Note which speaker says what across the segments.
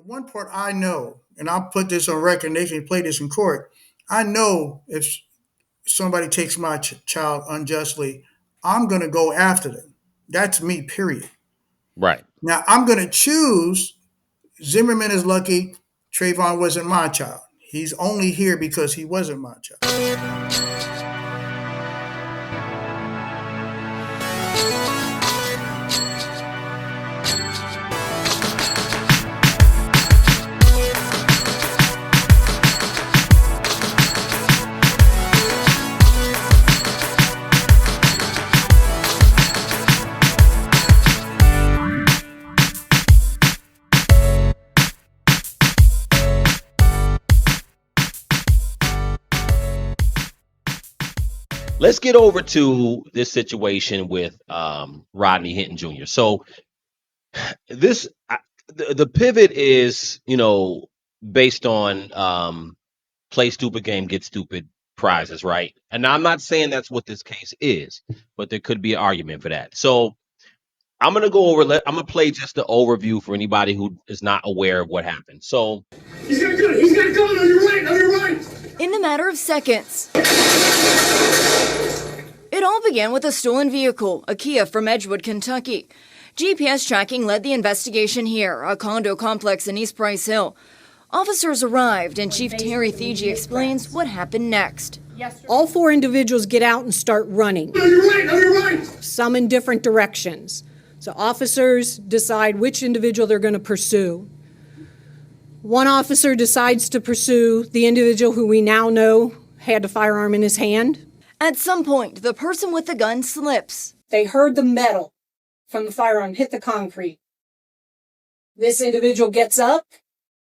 Speaker 1: one part I know, and I'll put this on record, and they can play this in court. I know if somebody takes my child unjustly, I'm going to go after them. That's me, period.
Speaker 2: Right.
Speaker 1: Now, I'm going to choose. Zimmerman is lucky Trayvon wasn't my child. He's only here because he wasn't my child.
Speaker 2: Let's get over to this situation with Rodney Hinton Jr. So this the pivot is, based on play stupid game, get stupid prizes, right? And I'm not saying that's what this case is, but there could be an argument for that. So I'm gonna go over. I'm gonna play just the overview for anybody who is not aware of what happened. So
Speaker 3: he's got a gun. He's got a gun on your right. On your right.
Speaker 4: In a matter of seconds, it all began with a stolen vehicle, a Kia from Edgewood, Kentucky. GPS tracking led the investigation here, a condo complex in East Price Hill. Officers arrived, and Chief Terry Thiegy explains what happened next.
Speaker 5: All four individuals get out and start running.
Speaker 3: On your right. On your right.
Speaker 5: Some in different directions. So officers decide which individual they're going to pursue. One officer decides to pursue the individual who we now know had a firearm in his hand.
Speaker 4: At some point, the person with the gun slips.
Speaker 5: They heard the metal from the firearm hit the concrete. This individual gets up,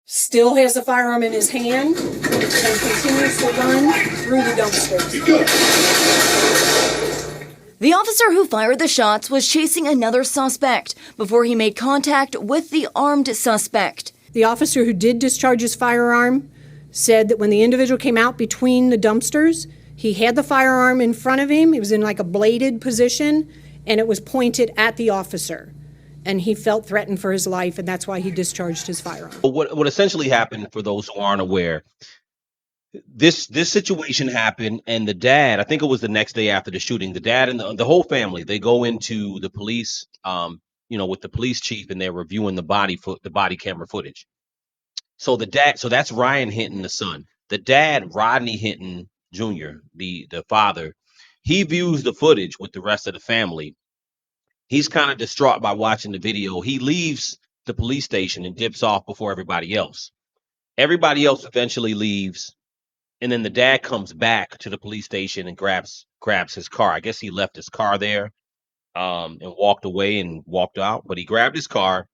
Speaker 5: still has the firearm in his hand, and continues to run through the dumpsters.
Speaker 4: The officer who fired the shots was chasing another suspect before he made contact with the armed suspect.
Speaker 5: The officer who did discharge his firearm said that when the individual came out between the dumpsters, he had the firearm in front of him. It was in like a bladed position, and it was pointed at the officer. And he felt threatened for his life, and that's why he discharged his firearm.
Speaker 2: What essentially happened, for those who aren't aware, this situation happened, and the dad, I think it was the next day after the shooting, the dad and the whole family, they go into the police, with the police chief, and they're reviewing the body camera footage. So that's Ryan Hinton, the son. The dad, Rodney Hinton Jr., the father, he views the footage with the rest of the family. He's kind of distraught by watching the video. He leaves the police station and dips off before everybody else. Everybody else eventually leaves, and then the dad comes back to the police station and grabs his car. I guess he left his car there, and walked away and walked out. But he grabbed his car,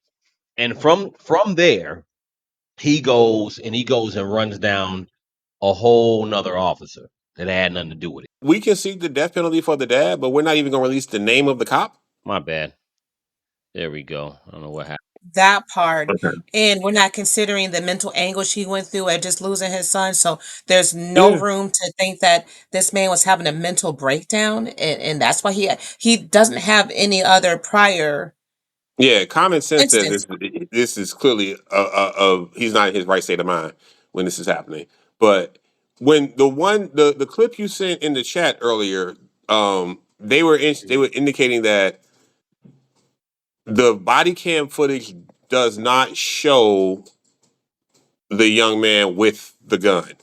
Speaker 2: and from there, he goes and runs down a whole nother officer that had nothing to do with it.
Speaker 6: We can seek the death penalty for the dad, but we're not even going to release the name of the cop?
Speaker 2: My bad. There we go. I don't know what happened.
Speaker 7: That part.
Speaker 6: Okay.
Speaker 7: And we're not considering the mental anguish he went through at just losing his son. So there's no room to think that this man was having a mental breakdown. And that's why he doesn't have any other prior.
Speaker 6: Yeah, common sense says
Speaker 7: Instance.
Speaker 6: this is clearly he's not in his right state of mind when this is happening. But when the clip you sent in the chat earlier, they were indicating that the body cam footage does not show the young man with the gun.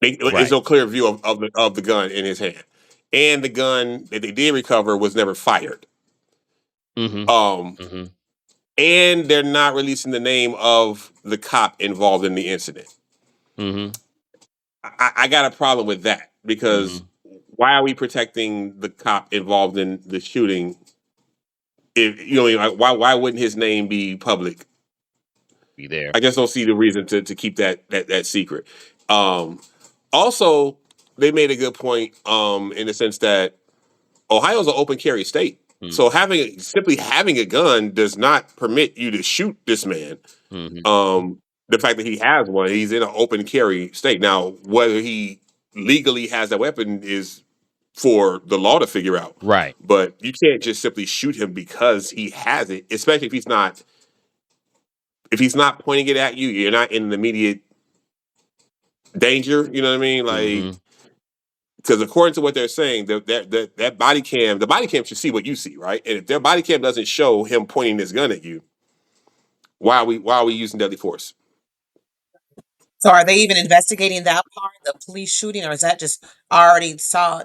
Speaker 6: There's no clear view of the gun in his hand, and the gun that they did recover was never fired.
Speaker 2: Mm-hmm.
Speaker 6: And they're not releasing the name of the cop involved in the incident.
Speaker 2: Mm-hmm.
Speaker 6: I got a problem with that because why are we protecting the cop involved in the shooting? If why wouldn't his name be public?
Speaker 2: Be there.
Speaker 6: I just don't see the reason to keep that secret. Also, they made a good point in the sense that Ohio's an open carry state. So simply having a gun does not permit you to shoot this man. The fact that he has one, he's in an open carry state. Now, whether he legally has that weapon is for the law to figure out.
Speaker 2: Right.
Speaker 6: But you can't just simply shoot him because he has it, especially if he's not if he's not pointing it at you, you're not in an immediate danger. You know what I mean? Like, because according to what they're saying, that body cam, the body cam should see what you see, right? And if their body cam doesn't show him pointing this gun at you, why are we using deadly force?
Speaker 7: So are they even investigating that part, the police shooting, or is that just already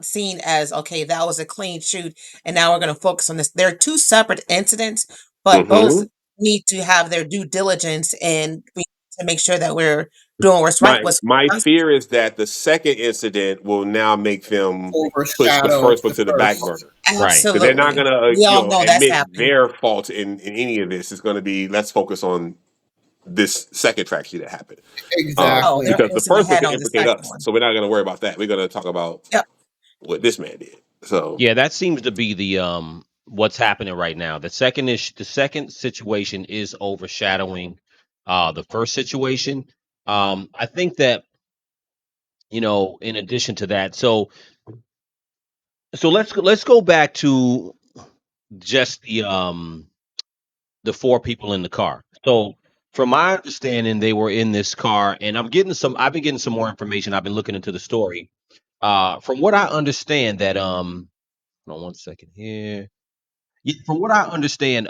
Speaker 7: seen as okay, that was a clean shoot, and now we're going to focus on this? They're two separate incidents, but both
Speaker 6: Mm-hmm.
Speaker 7: need to have their due diligence and we need to make sure that we're doing what's right.
Speaker 6: My fear is that the second incident will now make them push the
Speaker 8: Overshadow
Speaker 6: first one
Speaker 8: the
Speaker 6: to the back
Speaker 8: first.
Speaker 6: burner.
Speaker 2: Right.
Speaker 6: Because they're not
Speaker 7: Absolutely.
Speaker 6: gonna,
Speaker 7: We all know that's
Speaker 6: admit
Speaker 7: happening.
Speaker 6: their fault in any of this. It's gonna be let's focus on this second tragedy that happened.
Speaker 7: Oh,
Speaker 8: Exactly.
Speaker 7: they're
Speaker 6: Because the
Speaker 7: focusing
Speaker 6: first one
Speaker 7: ahead
Speaker 6: can
Speaker 7: on the
Speaker 6: implicate
Speaker 7: second
Speaker 6: us,
Speaker 7: one.
Speaker 6: so we're not gonna worry about that. We're gonna talk about
Speaker 7: Yep.
Speaker 6: what this man did. So
Speaker 2: Yeah, that seems to be the what's happening right now. The second situation is overshadowing the first situation. I think that, in addition to that, so let's go back to just the four people in the car. So from my understanding, they were in this car, and I've been getting some more information. I've been looking into the story. From what I understand that hold on one second here. Yeah, from what I understand,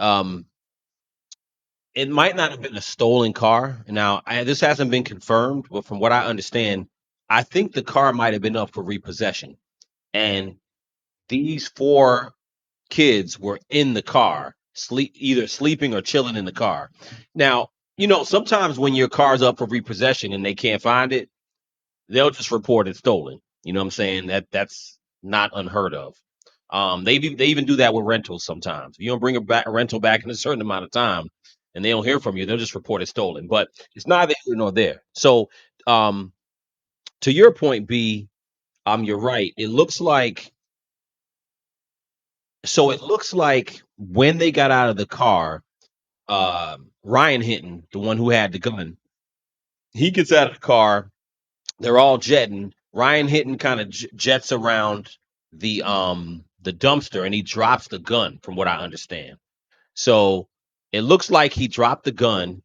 Speaker 2: it might not have been a stolen car. Now, this hasn't been confirmed, but from what I understand, I think the car might have been up for repossession. And these four kids were in the car, either sleeping or chilling in the car. Now, sometimes when your car's up for repossession and they can't find it, they'll just report it stolen. You know what I'm saying? That's not unheard of. They even do that with rentals sometimes. If you don't bring a rental back in a certain amount of time, and they don't hear from you, they'll just report it stolen. But it's neither here nor there. So, um, to your point, B, you're right. It looks like when they got out of the car, Ryan Hinton, the one who had the gun, he gets out of the car. They're all jetting. Ryan Hinton kind of jets around the dumpster and he drops the gun, from what I understand. So it looks like he dropped the gun,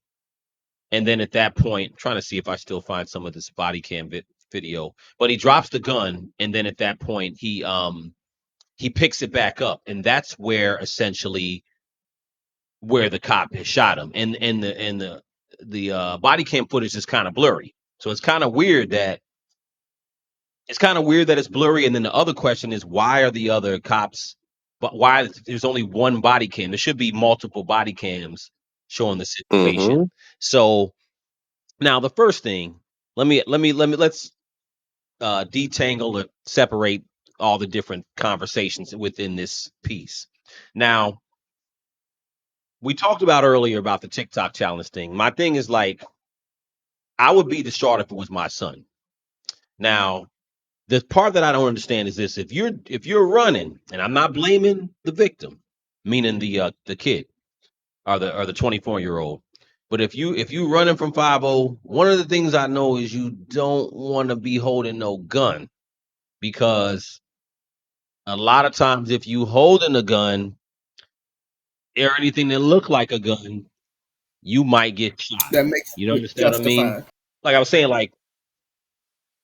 Speaker 2: and then at that point, I'm trying to see if I still find some of this body cam video, but he drops the gun, and then at that point, he picks it back up, and that's where essentially where the cop has shot him, and the body cam footage is kind of blurry, so it's kind of weird that it's blurry. And then the other question is, why are the other cops? But why there's only one body cam? There should be multiple body cams showing the
Speaker 6: mm-hmm.
Speaker 2: situation. So now the first thing, let's detangle or separate all the different conversations within this piece. Now, we talked about earlier about the TikTok challenge thing. My thing is like, I would be distraught if it was my son. Now, the part that I don't understand is this: if you're running, and I'm not blaming the victim, meaning the kid or the 24-year-old, but if you running from 50, one of the things I know is you don't want to be holding no gun, because a lot of times if you holding a gun or anything that look like a gun, you might get shot.
Speaker 8: That makes
Speaker 2: You
Speaker 8: it
Speaker 2: understand what I mean?
Speaker 8: justified.
Speaker 2: Like I was saying, like,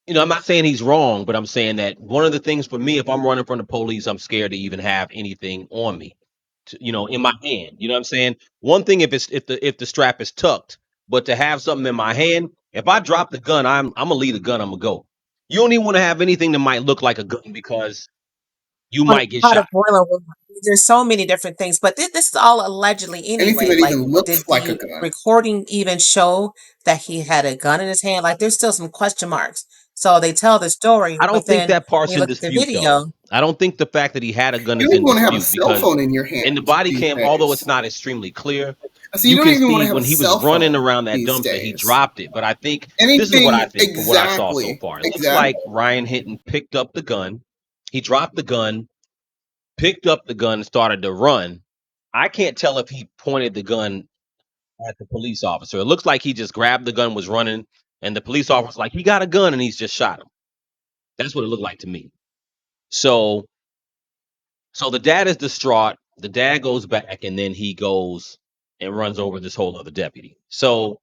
Speaker 2: I'm not saying he's wrong, but I'm saying that one of the things for me, if I'm running from the police, I'm scared to even have anything on me, in my hand. You know what I'm saying? One thing if the strap is tucked, but to have something in my hand, if I drop the gun, I'm gonna leave the gun. I'm gonna go. You don't even want to have anything that might look like a gun, because you
Speaker 7: On a
Speaker 2: might get
Speaker 7: pot of
Speaker 2: shot.
Speaker 7: boiling water. There's so many different things, but this is all allegedly
Speaker 8: Anything
Speaker 7: anyway.
Speaker 8: that
Speaker 7: Like,
Speaker 8: even looks
Speaker 7: did
Speaker 8: like a
Speaker 7: the
Speaker 8: gun.
Speaker 7: recording even show that he had a gun in his hand? Like, there's still some question marks. So they tell the story,
Speaker 2: I don't
Speaker 7: but
Speaker 2: think
Speaker 7: then
Speaker 2: that part's
Speaker 7: when you
Speaker 2: in
Speaker 7: look at the
Speaker 2: dispute, though.
Speaker 7: video,
Speaker 2: I don't think the fact that he had a gun
Speaker 8: You
Speaker 2: is
Speaker 8: don't even
Speaker 2: in
Speaker 8: want to have a
Speaker 2: dispute,
Speaker 8: cell
Speaker 2: because
Speaker 8: phone in your
Speaker 2: in the
Speaker 8: hand
Speaker 2: body
Speaker 8: these
Speaker 2: cam, although it's
Speaker 8: days.
Speaker 2: not extremely clear,
Speaker 8: So you
Speaker 2: you
Speaker 8: don't
Speaker 2: can
Speaker 8: even want
Speaker 2: see
Speaker 8: to have
Speaker 2: when
Speaker 8: a
Speaker 2: he was
Speaker 8: cell
Speaker 2: running
Speaker 8: phone
Speaker 2: around that
Speaker 8: these
Speaker 2: dumpster, he
Speaker 8: days.
Speaker 2: dropped it. But I think this is what I
Speaker 8: Anything
Speaker 2: think from what I saw so
Speaker 8: exactly.
Speaker 2: far. It looks like
Speaker 8: Exactly.
Speaker 2: Ryan Hinton picked up the gun, he dropped the gun, picked up the gun, and started to run. I can't tell if he pointed the gun at the police officer. It looks like he just grabbed the gun, was running, and the police officer was like, he got a gun, and he's just shot him. That's what it looked like to me. So So the dad is distraught. The dad goes back, and then he goes. and runs over this whole other deputy. So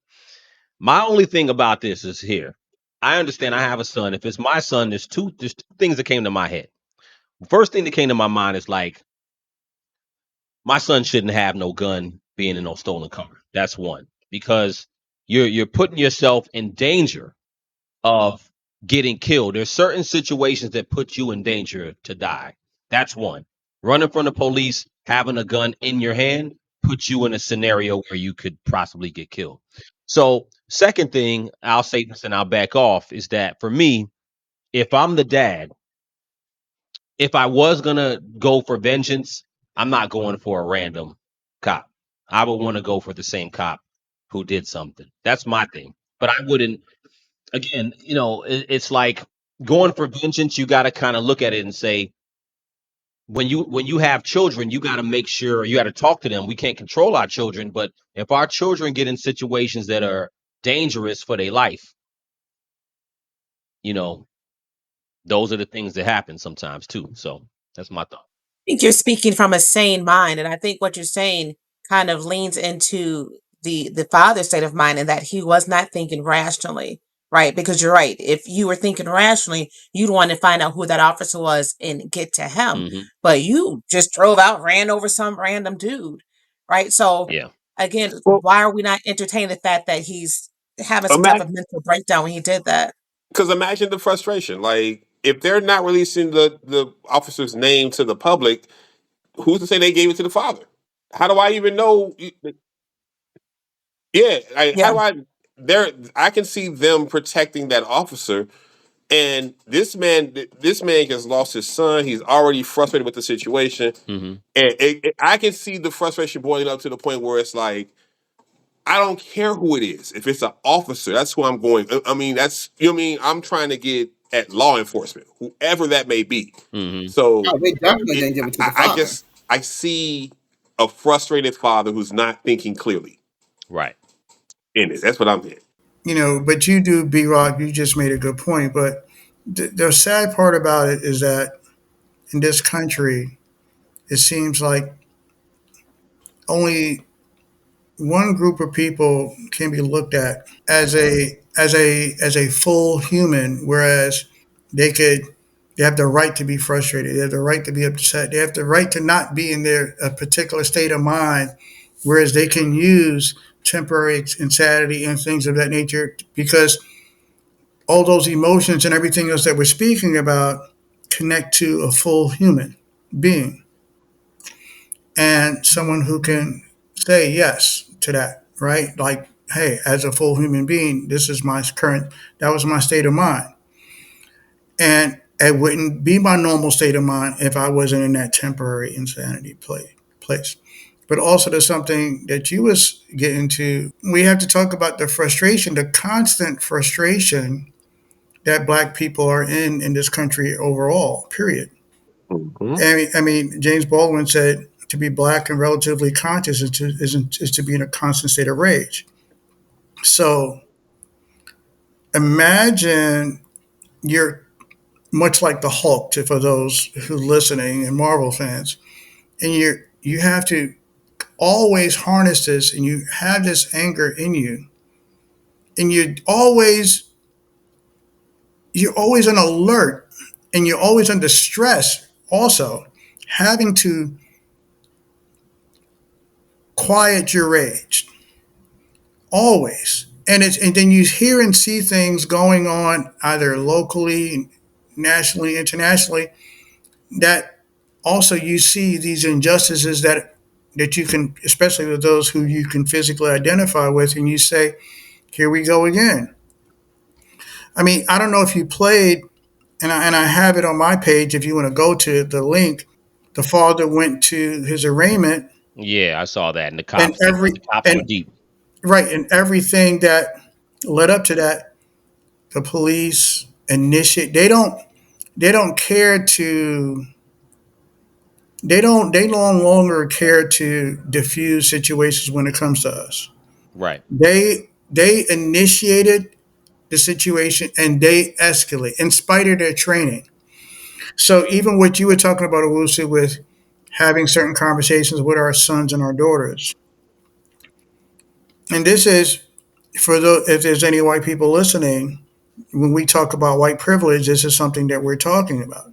Speaker 2: my only thing about this is here. I understand I have a son. If it's my son, there's two things that came to my head. First thing that came to my mind is like, my son shouldn't have no gun being in no stolen car. That's one. Because you're putting yourself in danger of getting killed. There's certain situations that put you in danger to die. That's one. Running from the police, having a gun in your hand, puts you in a scenario where you could possibly get killed. So, second thing, I'll say this and I'll back off, is that for me, if I'm the dad, if I was gonna go for vengeance, I'm not going for a random cop. I would want to go for the same cop who did something. That's my thing. But I wouldn't. Again, it's like going for vengeance. You got to kind of look at it and say, when you have children, you got to make sure you got to talk to them. We can't control our children, but if our children get in situations that are dangerous for their life, you know, those are the things that happen sometimes too. So that's my thought.
Speaker 7: Think you're speaking from a sane mind, and I think what you're saying kind of leans into the father's state of mind, and that he was not thinking rationally, right? Because you're right. If you were thinking rationally, you'd want to find out who that officer was and get to him.
Speaker 2: Hmm.
Speaker 7: But you just drove out, ran over some random dude, right? So
Speaker 2: Yeah.
Speaker 7: again,
Speaker 6: Well,
Speaker 7: why are we not entertaining the fact that he's having some type
Speaker 6: imagine
Speaker 7: of mental breakdown when he did that?
Speaker 6: because imagine the frustration. Like if they're not releasing the officer's name to the public, who's to say they gave it to the father? How do I even know? Yeah, how
Speaker 7: Yeah,
Speaker 6: do I? There, I can see them protecting that officer, and this man has lost his son. He's already frustrated with the situation,
Speaker 2: Hmm.
Speaker 6: and I can see the frustration boiling up to the point where it's like, I don't care who it is. If it's an officer, that's who I'm going. I mean, that's you know what I mean. I'm trying to get at law enforcement, whoever that may be.
Speaker 2: Hmm.
Speaker 6: So
Speaker 8: Oh, they definitely didn't give it to the
Speaker 6: I
Speaker 8: father.
Speaker 6: just I see a frustrated father who's not thinking clearly
Speaker 2: Right.
Speaker 6: in it. That's what I'm getting.
Speaker 1: But you do, B Rock, you just made a good point. But the sad part about it is that in this country, it seems like only one group of people can be looked at as a full human, whereas they could they have the right to be frustrated, they have the right to be upset, they have the right to not be in their a particular state of mind, whereas they can use temporary insanity and things of that nature because all those emotions and everything else that we're speaking about connect to a full human being and someone who can say yes to that, right? Like, hey, as a full human being, this is my current, that was my state of mind. And it wouldn't be my normal state of mind if I wasn't in that temporary insanity place. But also, there's something that you was getting to. We have to talk about the frustration, the constant frustration that Black people are in this country overall. Period.
Speaker 6: Mhm.
Speaker 1: I mean, James Baldwin said to be Black and relatively conscious is to be in a constant state of rage. So imagine you're much like the Hulk, for those who are listening and Marvel fans, and you have to always harness this, and you have this anger in you, and you're always on alert, and you're always under stress. Also, having to quiet your rage, always, and then you hear and see things going on either locally, nationally, internationally, that also you see these injustices that you can, especially with those who you can physically identify with, and you say, "Here we go again." I mean, I don't know if you played, and I have it on my page. If you want to go to the link, the father went to his arraignment,
Speaker 2: Yeah, I saw that, and the
Speaker 1: and
Speaker 2: cops, the cops were
Speaker 1: and
Speaker 2: deep.
Speaker 1: right, and everything that led up to that, the police initiate. They don't care to they no longer care to diffuse situations when it comes to us.
Speaker 2: Right.
Speaker 1: They initiated the situation and they escalate in spite of their training. So even what you were talking about, Owusu, with having certain conversations with our sons and our daughters, And this is for those, if there's any white people listening, when we talk about white privilege, this is something that we're talking about.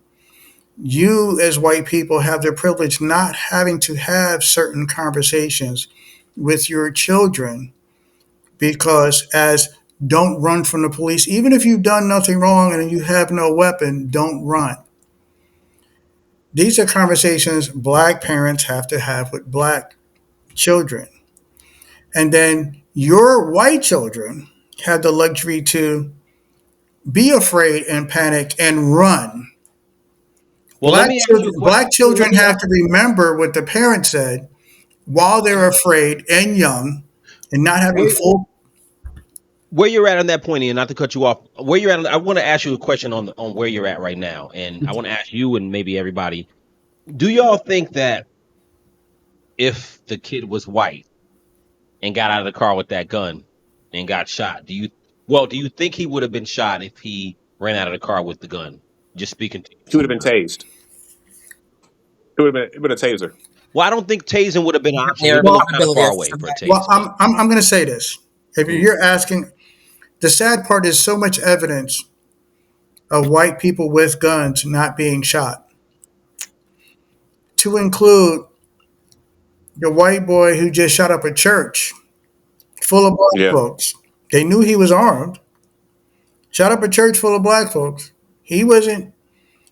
Speaker 1: You, as white people, have the privilege not having to have certain conversations with your children because, as don't run from the police, even if you've done nothing wrong and you have no weapon, don't run. These are conversations black parents have to have with black children. And then your white children have the luxury to be afraid and panic and run.
Speaker 2: Well, let me ask you a
Speaker 1: Black
Speaker 2: question.
Speaker 1: children have to remember what the parents said while they're afraid and young and not having
Speaker 2: Where,
Speaker 1: full.
Speaker 2: where you're at on that point, and not to cut you off, where you're at, I want to ask you a question on where you're at right now, and I want to ask you and maybe everybody: do y'all think that if the kid was white and got out of the car with that gun and got shot, do you think he would have been shot if he ran out of the car with the gun? Just speaking to you.
Speaker 6: He would have been tased. It would have been a taser.
Speaker 2: Well, I don't think tasing would have been an option. He
Speaker 7: Near
Speaker 2: would have been
Speaker 1: Well,
Speaker 2: kind of
Speaker 7: probability
Speaker 2: far
Speaker 7: of
Speaker 2: away for a
Speaker 7: survival.
Speaker 1: well,
Speaker 2: tase, but
Speaker 1: I'm going to say this. If
Speaker 2: mm,
Speaker 1: you're asking, the sad part is so much evidence of white people with guns not being shot, to include the white boy who just shot up a church full of black
Speaker 6: Yeah.
Speaker 1: folks. They knew he was armed. Shot up a church full of black folks. He wasn't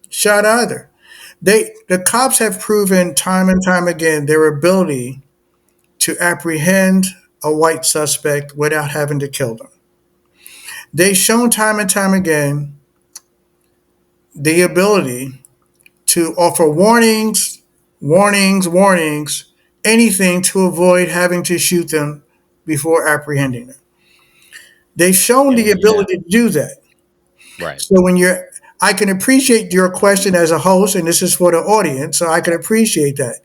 Speaker 1: shot either. The cops have proven time and time again their ability to apprehend a white suspect without having to kill them. They've shown time and time again the ability to offer warnings, warnings, warnings, anything to avoid having to shoot them before apprehending them. They've shown the
Speaker 2: and yeah,
Speaker 1: ability to do that.
Speaker 2: right.
Speaker 1: So I can appreciate your question as a host, and this is for the audience, so I can appreciate that.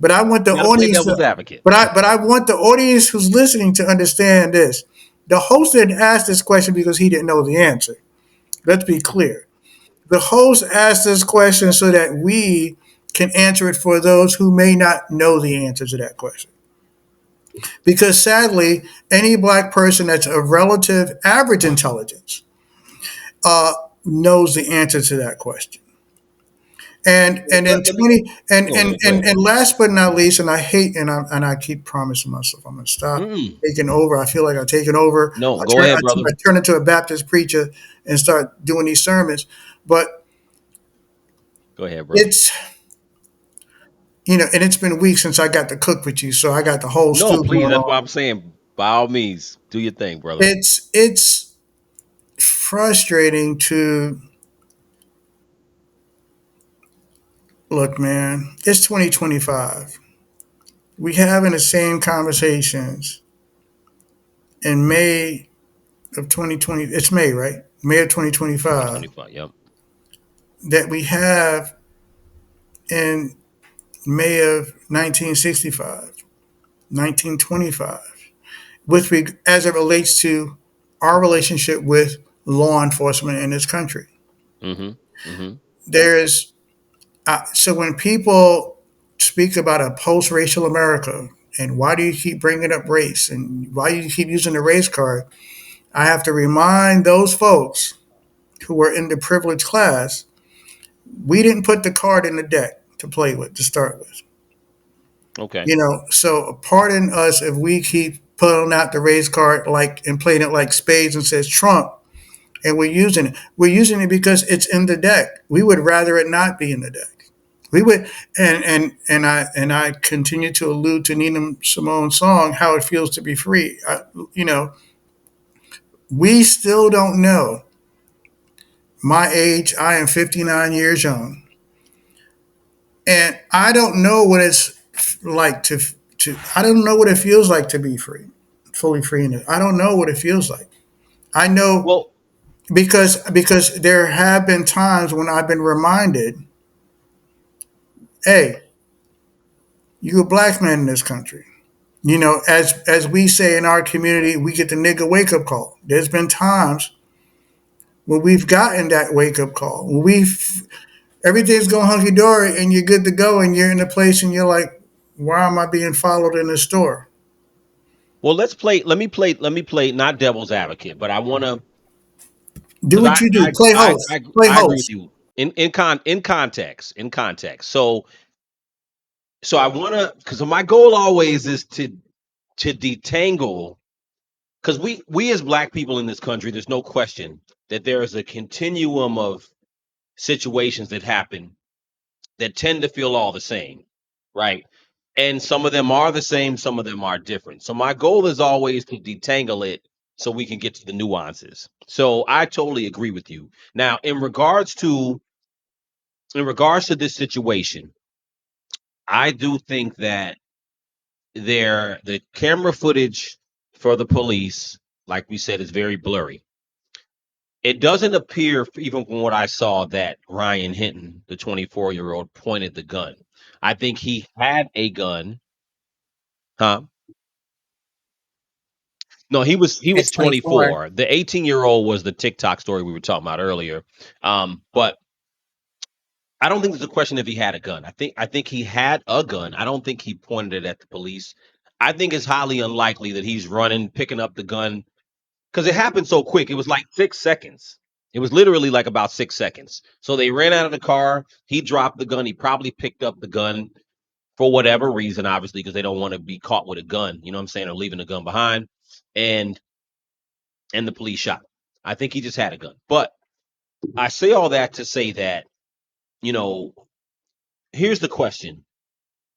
Speaker 1: But I want the
Speaker 2: You got to play
Speaker 1: audience to,
Speaker 2: devil's advocate.
Speaker 1: but I want the audience who's listening to understand this. The host didn't ask this question because he didn't know the answer. Let's be clear. The host asked this question so that we can answer it for those who may not know the answer to that question. Because sadly, any black person that's of relative average intelligence uh, knows the answer to that question. And in
Speaker 2: Let me
Speaker 1: 20
Speaker 2: go ahead. Go ahead.
Speaker 1: and last but not least, and I keep promising myself I'm gonna stop
Speaker 2: Mm,
Speaker 1: taking over. I feel like I'm taking over.
Speaker 2: no, go ahead, brother.
Speaker 1: I turn into a Baptist preacher and start doing these sermons. But
Speaker 2: Go ahead, brother.
Speaker 1: it's and it's been weeks since I got to cook with you, so I got the whole
Speaker 2: No,
Speaker 1: stew
Speaker 2: please.
Speaker 1: going
Speaker 2: That's
Speaker 1: on.
Speaker 2: why I'm saying, by all means, do your thing, brother.
Speaker 1: It's frustrating to look, man. It's 2025. We having the same conversations in May of 2020. It's May, right? May of 2025
Speaker 2: 2025. Yep.
Speaker 1: that we have in May of 1965, 1925, as it relates to our relationship with law enforcement in this country.
Speaker 2: Mm-hmm. Mm-hmm.
Speaker 1: There is so when people speak about a post-racial America and why do you keep bringing up race and why do you keep using the race card, I have to remind those folks who were in the privileged class, we didn't put the card in the deck to play with to start with.
Speaker 2: Okay.
Speaker 1: So pardon us if we keep pulling out the race card like and playing it like spades and says Trump, and we're using it. We're using it because it's in the deck. We would rather it not be in the deck. We would, and I continue to allude to Nina Simone's song "How It Feels to Be Free." You know, we still don't know. My age, I am 59 years young, and I don't know what it's like to. I don't know what it feels like to be free, fully free in it. I don't know what it feels like. I know
Speaker 2: Well,
Speaker 1: because there have been times when I've been reminded, hey, you a black man in this country. As we say in our community, we get the nigga wake up call. There's been times when we've gotten that wake up call. When everything's going hunky dory and you're good to go and you're in a place and you're like, why am I being followed in the store?
Speaker 2: Well, let's play. Let me play. Let me play. Not devil's advocate, but I want to
Speaker 1: Do
Speaker 2: because
Speaker 1: what you do. Play host. Play
Speaker 2: I agree with
Speaker 1: host.
Speaker 2: you in context in context. So I want to because my goal always is to detangle because we as black people in this country, there's no question that there is a continuum of situations that happen that tend to feel all the same, right? And some of them are the same, some of them are different. So my goal is always to detangle it so we can get to the nuances. So I totally agree with you. Now, in regards to this situation, I do think that the camera footage for the police, like we said, is very blurry. It doesn't appear, even from what I saw, that Ryan Hinton, the 24-year-old, pointed the gun. I think he had a gun. Huh? No, he was
Speaker 7: At 24.
Speaker 2: 24. The 18-year-old was the TikTok story we were talking about earlier. But I don't think there's a question if he had a gun. I think he had a gun. I don't think he pointed it at the police. I think it's highly unlikely that he's running, picking up the gun because it happened so quick. It was like 6 seconds. It was literally like about 6 seconds. So they ran out of the car. He dropped the gun. He probably picked up the gun for whatever reason, obviously, because they don't want to be caught with a gun. You know what I'm saying? Or leaving a gun behind. And the police shot him. I think he just had a gun. But I say all that to say that, you know, here's the question.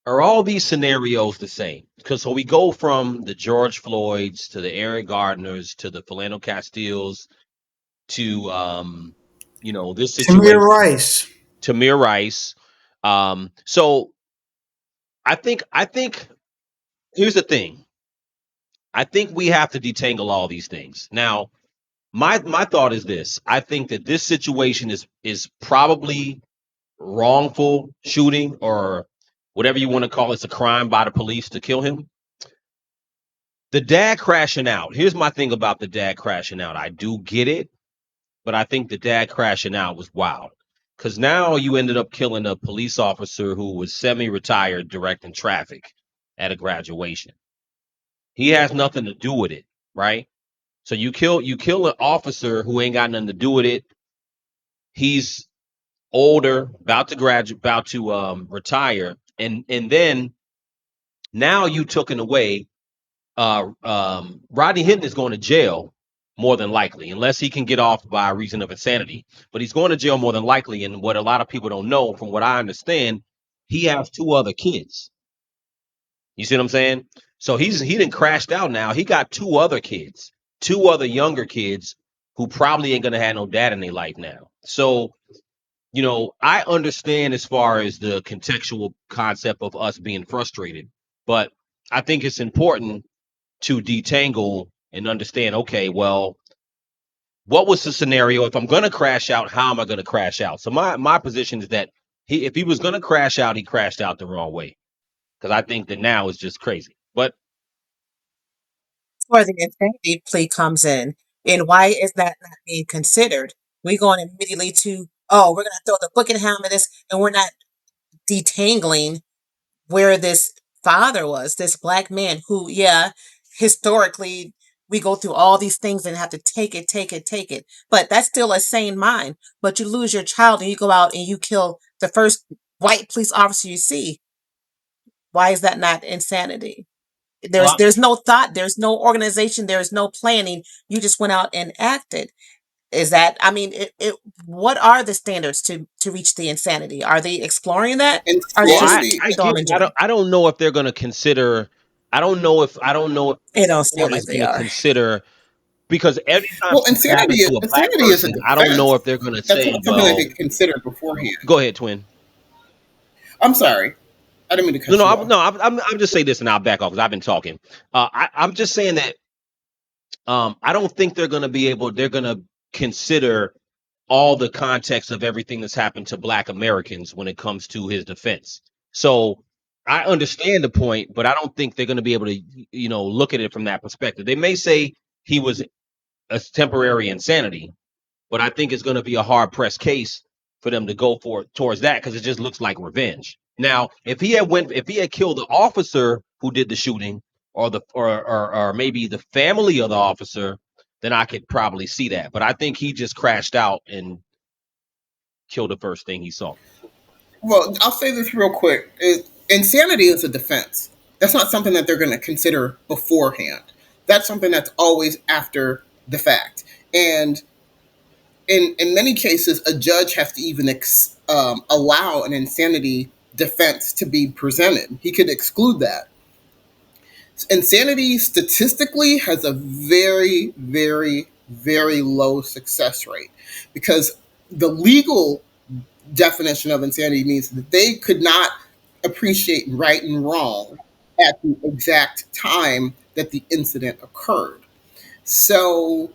Speaker 2: Are all these scenarios the same? Because so we go from the George Floyds to the Aaron Gardners to the Philando Castiles to this
Speaker 1: Tamir
Speaker 2: situation,
Speaker 1: Rice.
Speaker 2: Tamir Rice. So I think here's the thing. I think we have to detangle all these things. Now, my thought is this. I think that this situation is probably wrongful shooting or whatever you want to call it. It's a crime by the police to kill him. The dad crashing out. Here's my thing about the dad crashing out. I do get it, but I think the dad crashing out was wild. Because now you ended up killing a police officer who was semi-retired directing traffic at a graduation. He has nothing to do with it, right? So you kill an officer who ain't got nothing to do with it. He's older, about to graduate, about to retire, and then now you took it away. Rodney Hinton is going to jail more than likely, unless he can get off by reason of insanity. But he's going to jail more than likely. And what a lot of people don't know, from what I understand, he has two other kids. You see what I'm saying? So he didn't crashed out now. He got two other kids, two other younger kids who probably ain't gonna have no dad in their life now. So I understand as far as the contextual concept of us being frustrated, but I think it's important to detangle and understand, okay, well, what was the scenario? If I'm going to crash out, how am I going to crash out? So my position is that if he was going to crash out, he crashed out the wrong way because I think that now is just crazy. But
Speaker 7: Where the insanity plea comes in, and why is that not being considered? We going immediately to, oh, we're going to throw the book in him at this, and we're not detangling where this father was, this black man who, yeah, historically we go through all these things and have to take it, take it, take it. But that's still a sane mind. But you lose your child and you go out and you kill the first white police officer you see. Why is that not insanity? There's
Speaker 2: well,
Speaker 7: there's no thought, there's no organization, there's no planning. You just went out and acted. Is that, I mean, what are the standards to reach the insanity? Are they exploring that? Or is it
Speaker 2: well,
Speaker 7: just
Speaker 2: I
Speaker 7: throw
Speaker 2: get
Speaker 7: them
Speaker 2: it.
Speaker 7: and doing?
Speaker 2: I don't know if they're going to consider. I don't know if
Speaker 7: It
Speaker 2: the
Speaker 7: don't seem
Speaker 2: court
Speaker 7: like
Speaker 2: is
Speaker 7: they
Speaker 2: going to
Speaker 7: are.
Speaker 2: consider because every time something happens to a black person, I don't know if they're going to say, well, go ahead, twin. No, no, I'm just saying this and I'll back off because I've been talking. I'm just saying that I don't think they're going to be able. They're going to consider all the context of everything that's happened to Black Americans when it comes to his defense. So I understand the point, but I don't think they're going to be able to, look at it from that perspective. They may say he was a temporary insanity, but I think it's going to be a hard pressed case for them to go for towards that because it just looks like revenge. Now, if he had killed the officer who did the shooting, or maybe the family of the officer, then I could probably see that. But I think he just crashed out and killed the first thing he saw.
Speaker 8: Well, I'll say this real quick. Insanity is a defense. That's not something that they're going to consider beforehand. That's something that's always after the fact. And in many cases, a judge has to even allow an insanity defense to be presented. He could exclude that. Insanity statistically has a very, very, very low success rate because the legal definition of insanity means that they could not appreciate right and wrong at the exact time that the incident occurred. So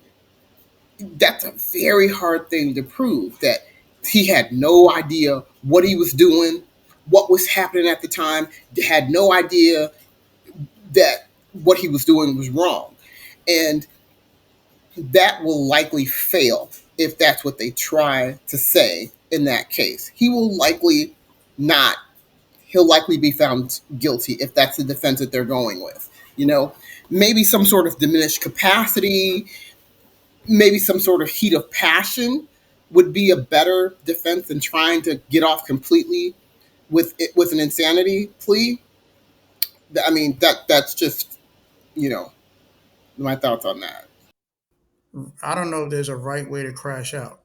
Speaker 8: that's a very hard thing to prove that he had no idea what he was doing, what was happening at the time, had no idea that what he was doing was wrong. And that will likely fail if that's what they try to say in that case. He will likely not, he'll likely be found guilty if that's the defense that they're going with. You know, maybe some sort of diminished capacity, maybe some sort of heat of passion would be a better defense than trying to get off completely with it, with an insanity plea. I mean, that's just, you know, my thoughts on that.
Speaker 1: I don't know if there's a right way to crash out.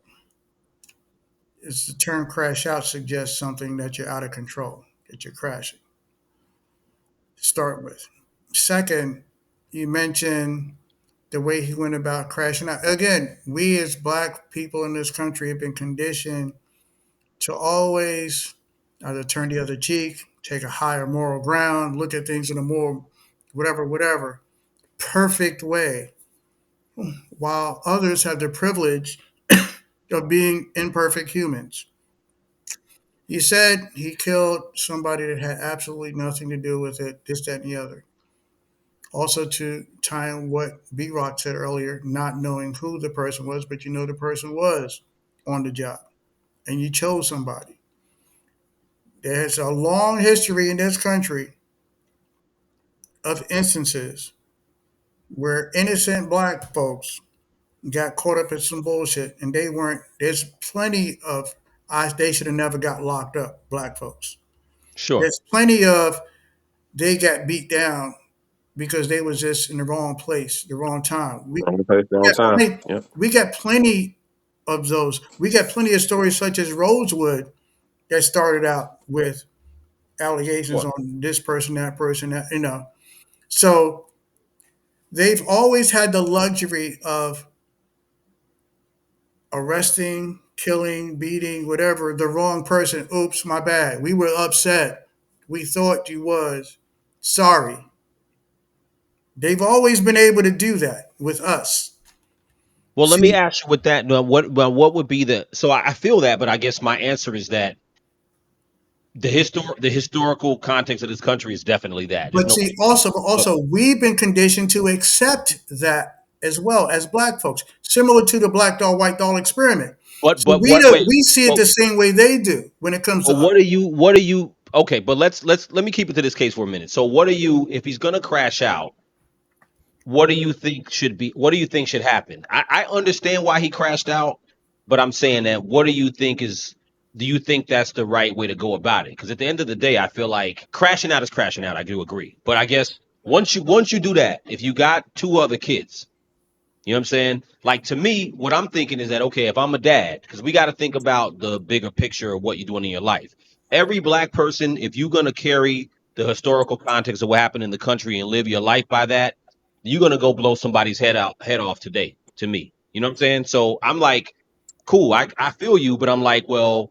Speaker 1: It's the term crash out suggests something that you're out of control, that you're crashing. To start with. Second, you mentioned the way he went about crashing out. Again, we as black people in this country have been conditioned to always either turn the other cheek, take a higher moral ground, look at things in a more whatever, perfect way, while others have the privilege of being imperfect humans. He said he killed somebody that had absolutely nothing to do with it, this, that, and the other. Also, to tie in what B Rock said earlier, not knowing who the person was, but you know the person was on the job and you chose somebody. There's a long history in this country of instances where innocent black folks got caught up in some bullshit and they weren't, there's plenty of, they should have never got locked up, black folks.
Speaker 2: Sure.
Speaker 1: There's plenty of, they got beat down because they was just in the wrong place, the wrong time.
Speaker 6: Wrong place, wrong
Speaker 1: Got
Speaker 6: time.
Speaker 1: plenty,
Speaker 6: Yep.
Speaker 1: we got plenty of those. We got plenty of stories such as Rosewood that started out with allegations
Speaker 2: What?
Speaker 1: on this person, that person, that, you know. So they've always had the luxury of arresting, killing, beating, whatever, the wrong person. Oops, my bad. We were upset. We thought you was. Sorry. They've always been able to do that with us.
Speaker 2: Well, let me
Speaker 1: See,
Speaker 2: ask you with that. What would be the? So I feel that, but I guess my answer is that the historical context of this country is definitely that. There's
Speaker 1: but
Speaker 2: no.
Speaker 1: see, also,
Speaker 2: But
Speaker 1: we've been conditioned to accept that as well as black folks, similar to the black doll, white doll experiment.
Speaker 2: but
Speaker 1: So
Speaker 2: but what? Wait.
Speaker 1: we see it
Speaker 2: Well,
Speaker 1: the same way they do when it comes to
Speaker 2: well,
Speaker 1: us.
Speaker 2: what are you? What are you? Okay, but let me keep it to this case for a minute. So what are you? If he's gonna crash out, what do you think should be? What do you think should happen? I understand why he crashed out, but I'm saying that what do you think is? Do you think that's the right way to go about it? Because at the end of the day, I feel like crashing out is crashing out. I do agree, but I guess once you do that, if you got two other kids, you know what I'm saying? Like to me, what I'm thinking is that okay, if I'm a dad, because we got to think about the bigger picture of what you're doing in your life. Every black person, if you're gonna carry the historical context of what happened in the country and live your life by that, you're gonna go blow somebody's head off today. To me, you know what I'm saying? So I'm like, cool, I feel you, but I'm like, well,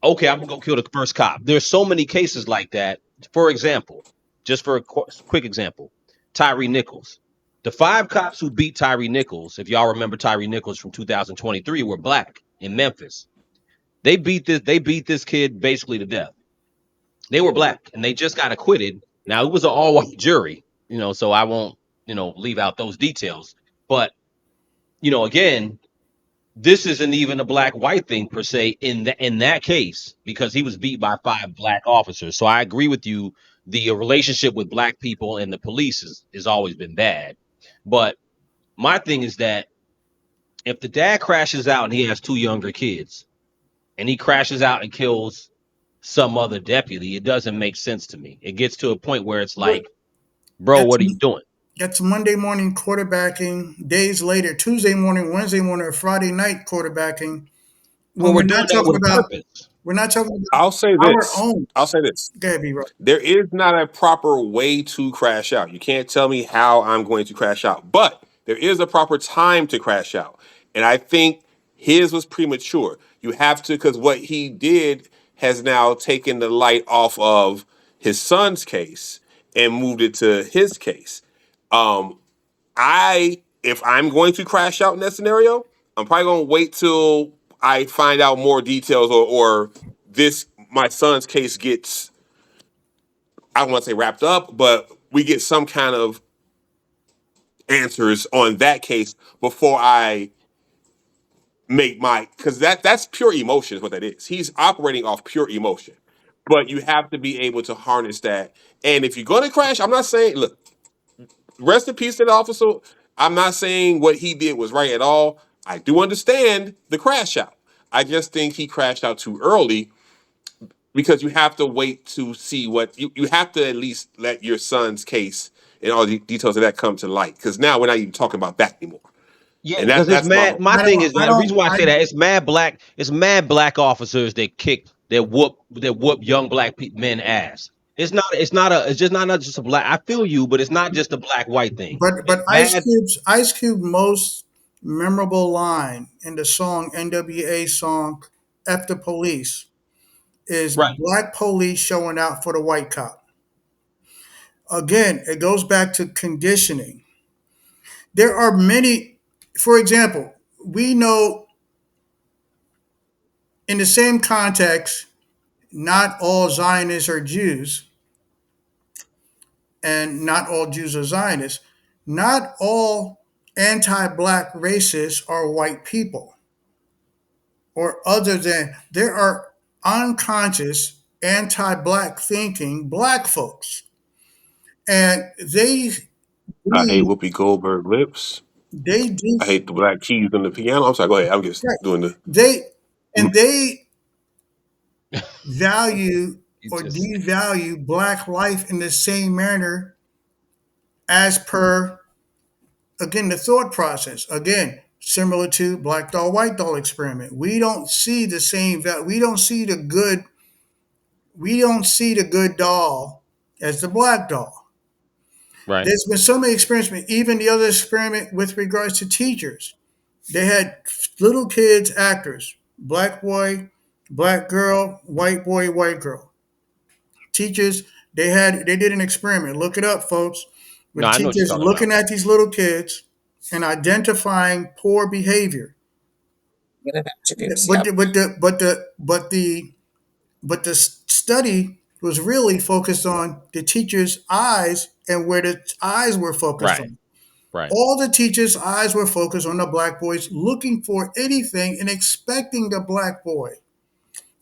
Speaker 2: okay, I'm gonna go kill the first cop. There's so many cases like that. For example, just for a quick example, Tyree Nichols. The five cops who beat Tyree Nichols, if y'all remember Tyree Nichols from 2023, were black in Memphis. They beat this kid basically to death. They were black and they just got acquitted. Now it was an all white jury, so I won't, leave out those details. But, again, this isn't even a black white thing per se in that case because he was beat by five black officers. So I agree with you. the relationship with black people and the police is always been bad. But my thing is that if the dad crashes out and he has two younger kids and he crashes out and kills some other deputy, it doesn't make sense to me. It gets to a point where it's
Speaker 1: What
Speaker 2: like, bro,
Speaker 1: that's
Speaker 2: what are you doing?
Speaker 1: that's Monday morning quarterbacking. Days later, Tuesday morning, Wednesday morning, or Friday night quarterbacking.
Speaker 2: Well,
Speaker 1: When
Speaker 2: we're doing that with a purpose.
Speaker 1: we're not talking about
Speaker 6: I'll say
Speaker 1: our
Speaker 6: this.
Speaker 1: own.
Speaker 6: I'll say this.
Speaker 1: Go ahead, B-Roy.
Speaker 6: There is not a proper way to crash out. You can't tell me how I'm going to crash out, but there is a proper time to crash out. And I think his was premature. You have to, because what he did has now taken the light off of his son's case and moved it to his case. Um, if I'm going to crash out in that scenario, I'm probably going to wait till I find out more details, or this my son's case gets, I don't want to say wrapped up, but we get some kind of answers on that case before I make my, because that's pure emotion is what that is. He's operating off pure emotion. But you have to be able to harness that. And if you're gonna crash, I'm not saying, look, rest in peace to the officer. I'm not saying what he did was right at all. I do understand the crash out. I just think he crashed out too early, because you have to wait to see what you have to at least let your son's case and all the details of that come to light. Because now we're not even talking about that anymore.
Speaker 2: Yeah,
Speaker 6: And
Speaker 2: because it's
Speaker 6: that's my
Speaker 2: mad.
Speaker 6: hope.
Speaker 2: My thing is
Speaker 1: I
Speaker 2: that the reason
Speaker 1: don't.
Speaker 2: why I say that it's mad black officers that kick that whoop young black men ass. It's just not just a black. I feel you, but it's not just a black white thing.
Speaker 1: But
Speaker 2: It's mad.
Speaker 1: Ice Cube most memorable line in the song NWA song "F the Police" is
Speaker 2: Right.
Speaker 1: black police showing out for the white cop. Again, it goes back to conditioning. There are many, for example, we know in the same context, not all Zionists are Jews, and not all Jews are Zionists. Not all anti black racists are white people, or other than there are unconscious anti black thinking black folks. And
Speaker 6: I hate
Speaker 1: do,
Speaker 6: Whoopi Goldberg lips.
Speaker 1: they do,
Speaker 6: I hate the black keys on the piano. I'm sorry. Go ahead. I'm just
Speaker 1: right.
Speaker 6: doing the.
Speaker 1: They, and they value
Speaker 2: You
Speaker 1: or
Speaker 2: just
Speaker 1: devalue black life in the same manner as per, again, the thought process. Again, similar to black doll, white doll experiment. We don't see the same value. We don't see the good doll as the black doll.
Speaker 2: right.
Speaker 1: There's been so many experiments, even the other experiment with regards to teachers. They had little kids, actors, black boy, black girl, white boy, white girl. Teachers, they did an experiment. Look it up, folks.
Speaker 2: No,
Speaker 1: With
Speaker 2: I know what you're
Speaker 1: teachers
Speaker 2: talking about.
Speaker 1: looking at these little kids and identifying poor behavior.
Speaker 7: Get attributes.
Speaker 1: But
Speaker 7: Yep.
Speaker 1: the, but the but the but the but the study was really focused on the teacher's eyes and where the eyes were focused
Speaker 2: Right.
Speaker 1: on.
Speaker 2: Right.
Speaker 1: All the teachers' eyes were focused on the black boys, looking for anything and expecting the black boy.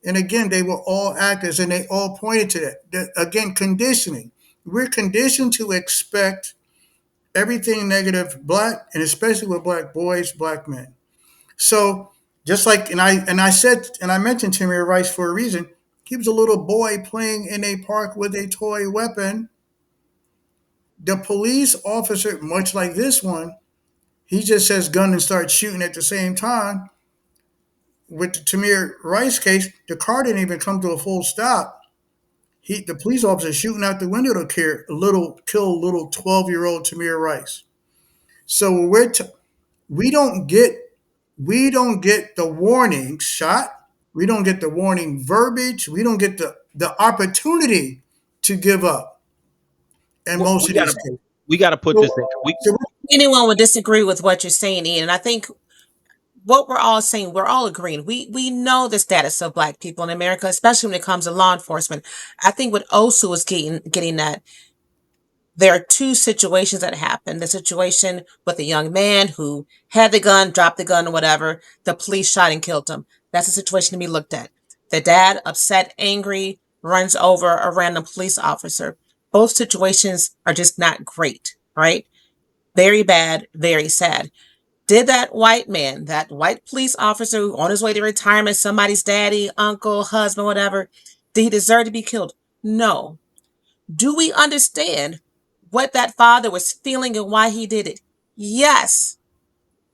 Speaker 1: And again, they were all actors and they all pointed to that. Again, conditioning. We're conditioned to expect everything negative black, and especially with black boys, black men. So just like, and I mentioned Tamir Rice for a reason. He was a little boy playing in a park with a toy weapon. The police officer, much like this one, he just says gun and starts shooting at the same time. With the Tamir Rice case, the car didn't even come to a full stop. The police officer shooting out the window to kill little 12-year-old Tamir Rice. So we don't get we don't get the warning shot. We don't get the warning verbiage. We don't get the opportunity to give up in
Speaker 2: Well,
Speaker 1: most
Speaker 2: we
Speaker 1: of
Speaker 2: gotta
Speaker 1: these cases.
Speaker 2: we gotta put
Speaker 1: So,
Speaker 2: this in. We
Speaker 1: so
Speaker 7: Anyone would disagree with what you're saying, Ian. And I think what we're all saying, we're all agreeing. We know the status of black people in America, especially when it comes to law enforcement. I think what Osu was getting at, there are two situations that happened. The situation with the young man who had the gun, dropped the gun, or whatever, the police shot and killed him. That's a situation to be looked at. The dad, upset, angry, runs over a random police officer. Both situations are just not great, right? Very bad, very sad. Did that white man, that white police officer on his way to retirement, somebody's daddy, uncle, husband, whatever, did he deserve to be killed? No. Do we understand what that father was feeling and why he did it? Yes.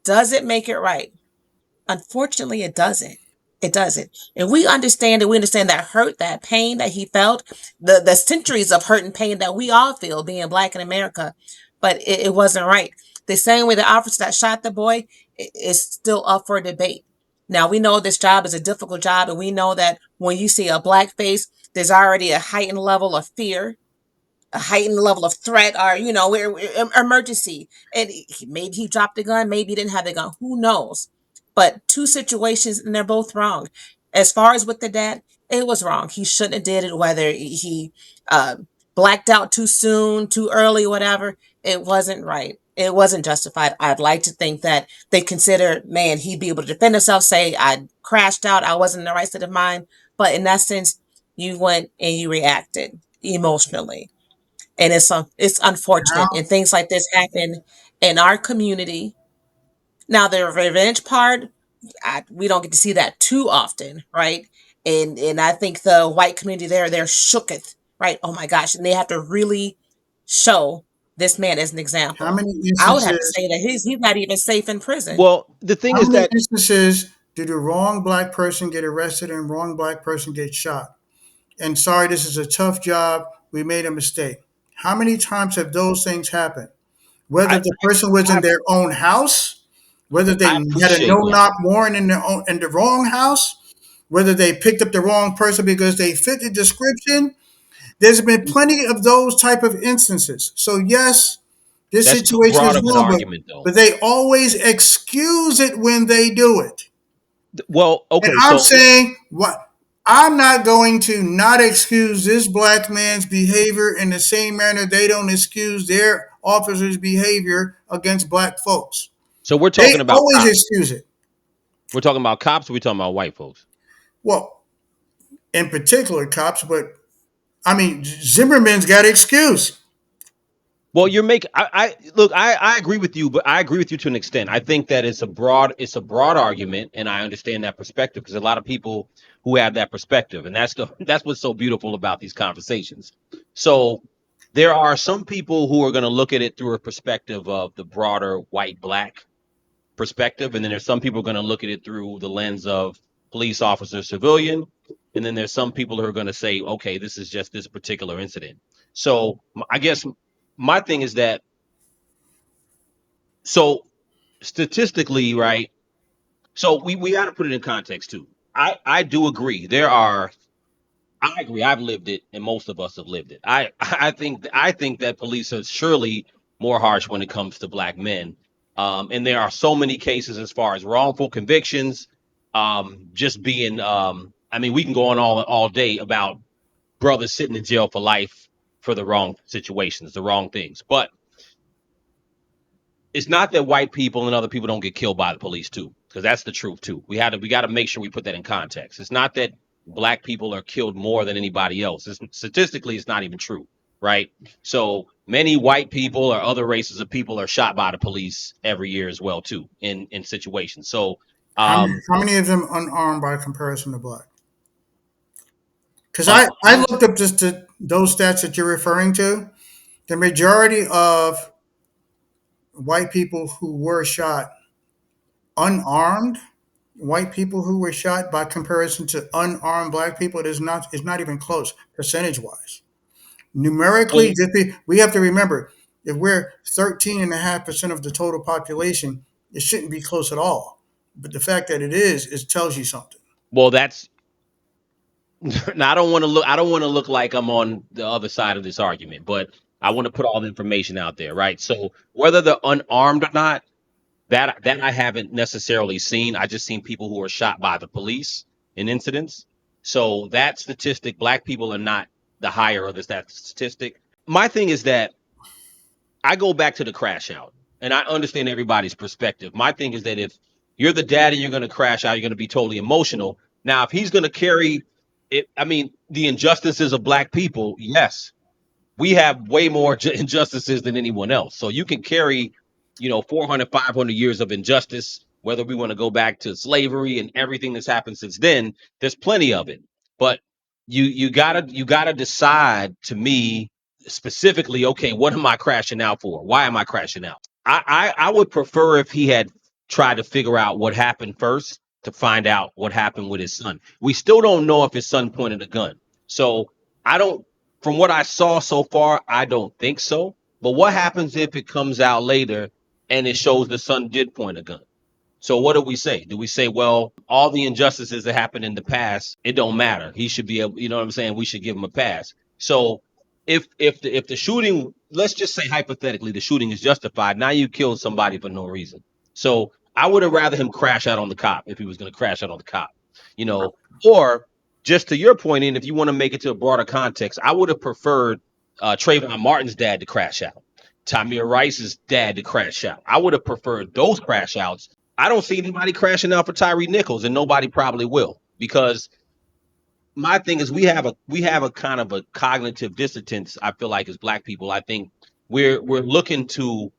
Speaker 7: Does it make it right? Unfortunately, it doesn't. It doesn't. And we understand it. We understand that hurt, that pain that he felt, the centuries of hurt and pain that we all feel being black in America. But it wasn't right. The same way the officer that shot the boy is still up for debate. Now, we know this job is a difficult job, and we know that when you see a black face, there's already a heightened level of fear, a heightened level of threat, or emergency. And maybe he dropped the gun, maybe he didn't have the gun, who knows. But two situations, and they're both wrong. As far as with the dad, it was wrong. He shouldn't have did it, whether he uh, blacked out too soon, too early, whatever. It wasn't right. It wasn't justified. I'd like to think that they consider, man, he'd be able to defend himself, say I crashed out, I wasn't in the right state of mind. But in that sense, you went and you reacted emotionally, and it's unfortunate,
Speaker 1: How
Speaker 7: and things like this happen in our community. Now, the revenge part, we don't get to see that too often, right? And I think the white community they're shooketh, right? Oh my gosh, and they have to really show this man as an
Speaker 1: how
Speaker 7: example.
Speaker 1: many
Speaker 7: I would have to
Speaker 1: instances?
Speaker 7: say that he's not even safe in prison.
Speaker 2: Well, the thing
Speaker 1: How
Speaker 2: is
Speaker 1: many
Speaker 2: that
Speaker 1: instances do the wrong black person get arrested and wrong black person get shot? And sorry, this is a tough job. We made a mistake. How many times have those things happened? Whether
Speaker 2: I
Speaker 1: the person was
Speaker 2: I,
Speaker 1: in their own house, whether they
Speaker 2: I
Speaker 1: had a
Speaker 2: appreciate that.
Speaker 1: no-knock warrant in the wrong house, whether they picked up the wrong person because they fit the description. There's been plenty of those type of instances. So yes, this
Speaker 2: That's too
Speaker 1: situation
Speaker 2: broad
Speaker 1: is
Speaker 2: of an
Speaker 1: wrong,
Speaker 2: argument, though.
Speaker 1: but they always excuse it when they do it.
Speaker 2: Well,
Speaker 1: And
Speaker 2: okay,
Speaker 1: I'm
Speaker 2: so
Speaker 1: saying what I'm not going to not excuse this black man's behavior in the same manner they don't excuse their officers' behavior against black folks.
Speaker 2: we're
Speaker 1: They
Speaker 2: talking about
Speaker 1: always
Speaker 2: cops.
Speaker 1: excuse it.
Speaker 2: We're talking about cops. Or we're talking about white folks.
Speaker 1: Well, in particular, cops, but I mean, Zimmerman's got an excuse.
Speaker 2: Well, you're making. I look. I agree with you, but I agree with you to an extent. I think that it's a broad argument, and I understand that perspective because a lot of people who have that perspective, and that's what's so beautiful about these conversations. So there are some people who are going to look at it through a perspective of the broader white black perspective, and then there's some people going to look at it through the lens of police officer civilian, and then there's some people who are going to say, okay, this is just this particular incident. So I guess my thing is that so statistically, right? So we got to put it in context too. I do agree. I agree. I've lived it, and most of us have lived it. I think that police are surely more harsh when it comes to black men. And there are so many cases as far as wrongful convictions, just being. I mean, we can go on all day about brothers sitting in jail for life for the wrong situations, the wrong things. But it's not that white people and other people don't get killed by the police too, because that's the truth too. We got to make sure we put that in context. It's not that black people are killed more than anybody else. Statistically, it's not even true, right? So many white people or other races of people are shot by the police every year as well too, in situations. So
Speaker 1: How many of them unarmed by comparison to black? Because I
Speaker 2: unarmed.
Speaker 1: looked up just those stats that you're referring to. The majority of white people who were shot unarmed, white people who were shot by comparison to unarmed black people, is not even close percentage wise.
Speaker 2: Well,
Speaker 1: Numerically, we have to remember if we're 13.5% of the total population, it shouldn't be close at all. But the fact that it is, it tells you something.
Speaker 2: that's. Now, I don't want to look like I'm on the other side of this argument, but I want to put all the information out there, right? So whether they're unarmed or not, that I haven't necessarily seen. I just seen people who are shot by the police in incidents. So that statistic, black people are not the higher of that statistic. My thing is that I go back to the crash out, and I understand everybody's perspective. My thing is that if you're the dad and you're going to crash out, you're going to be totally emotional. Now, if he's going to carry it, I mean, the injustices of black people, yes, we have way more injustices than anyone else. So you can carry, 400, 500 years of injustice, whether we want to go back to slavery and everything that's happened since then. There's plenty of it, but you gotta decide, to me specifically, okay, what am I crashing out for? Why am I crashing out? I would prefer if he had tried to figure out what happened first to find out what happened with his son. We still don't know if his son pointed a gun. So I don't, from what I saw so far, I don't think so. But what happens if it comes out later and it shows the son did point a gun? So what do we say? Do we say, well, all the injustices that happened in the past, it don't matter. He should be able, you know what I'm saying? We should give him a pass. So if the shooting, let's just say hypothetically, the shooting is justified. Now you killed somebody for no reason. So I would have rather him crash out on the cop if he was going to crash out on the cop, you know, or just to your point, and if you want to make it to a broader context, I would have preferred Trayvon Martin's dad to crash out, Tamir Rice's dad to crash out. I would have preferred those crash outs. I don't see anybody crashing out for Tyree Nichols, and nobody probably will, because my thing is we have a kind of a cognitive dissonance. I feel like as Black people, I think we're looking to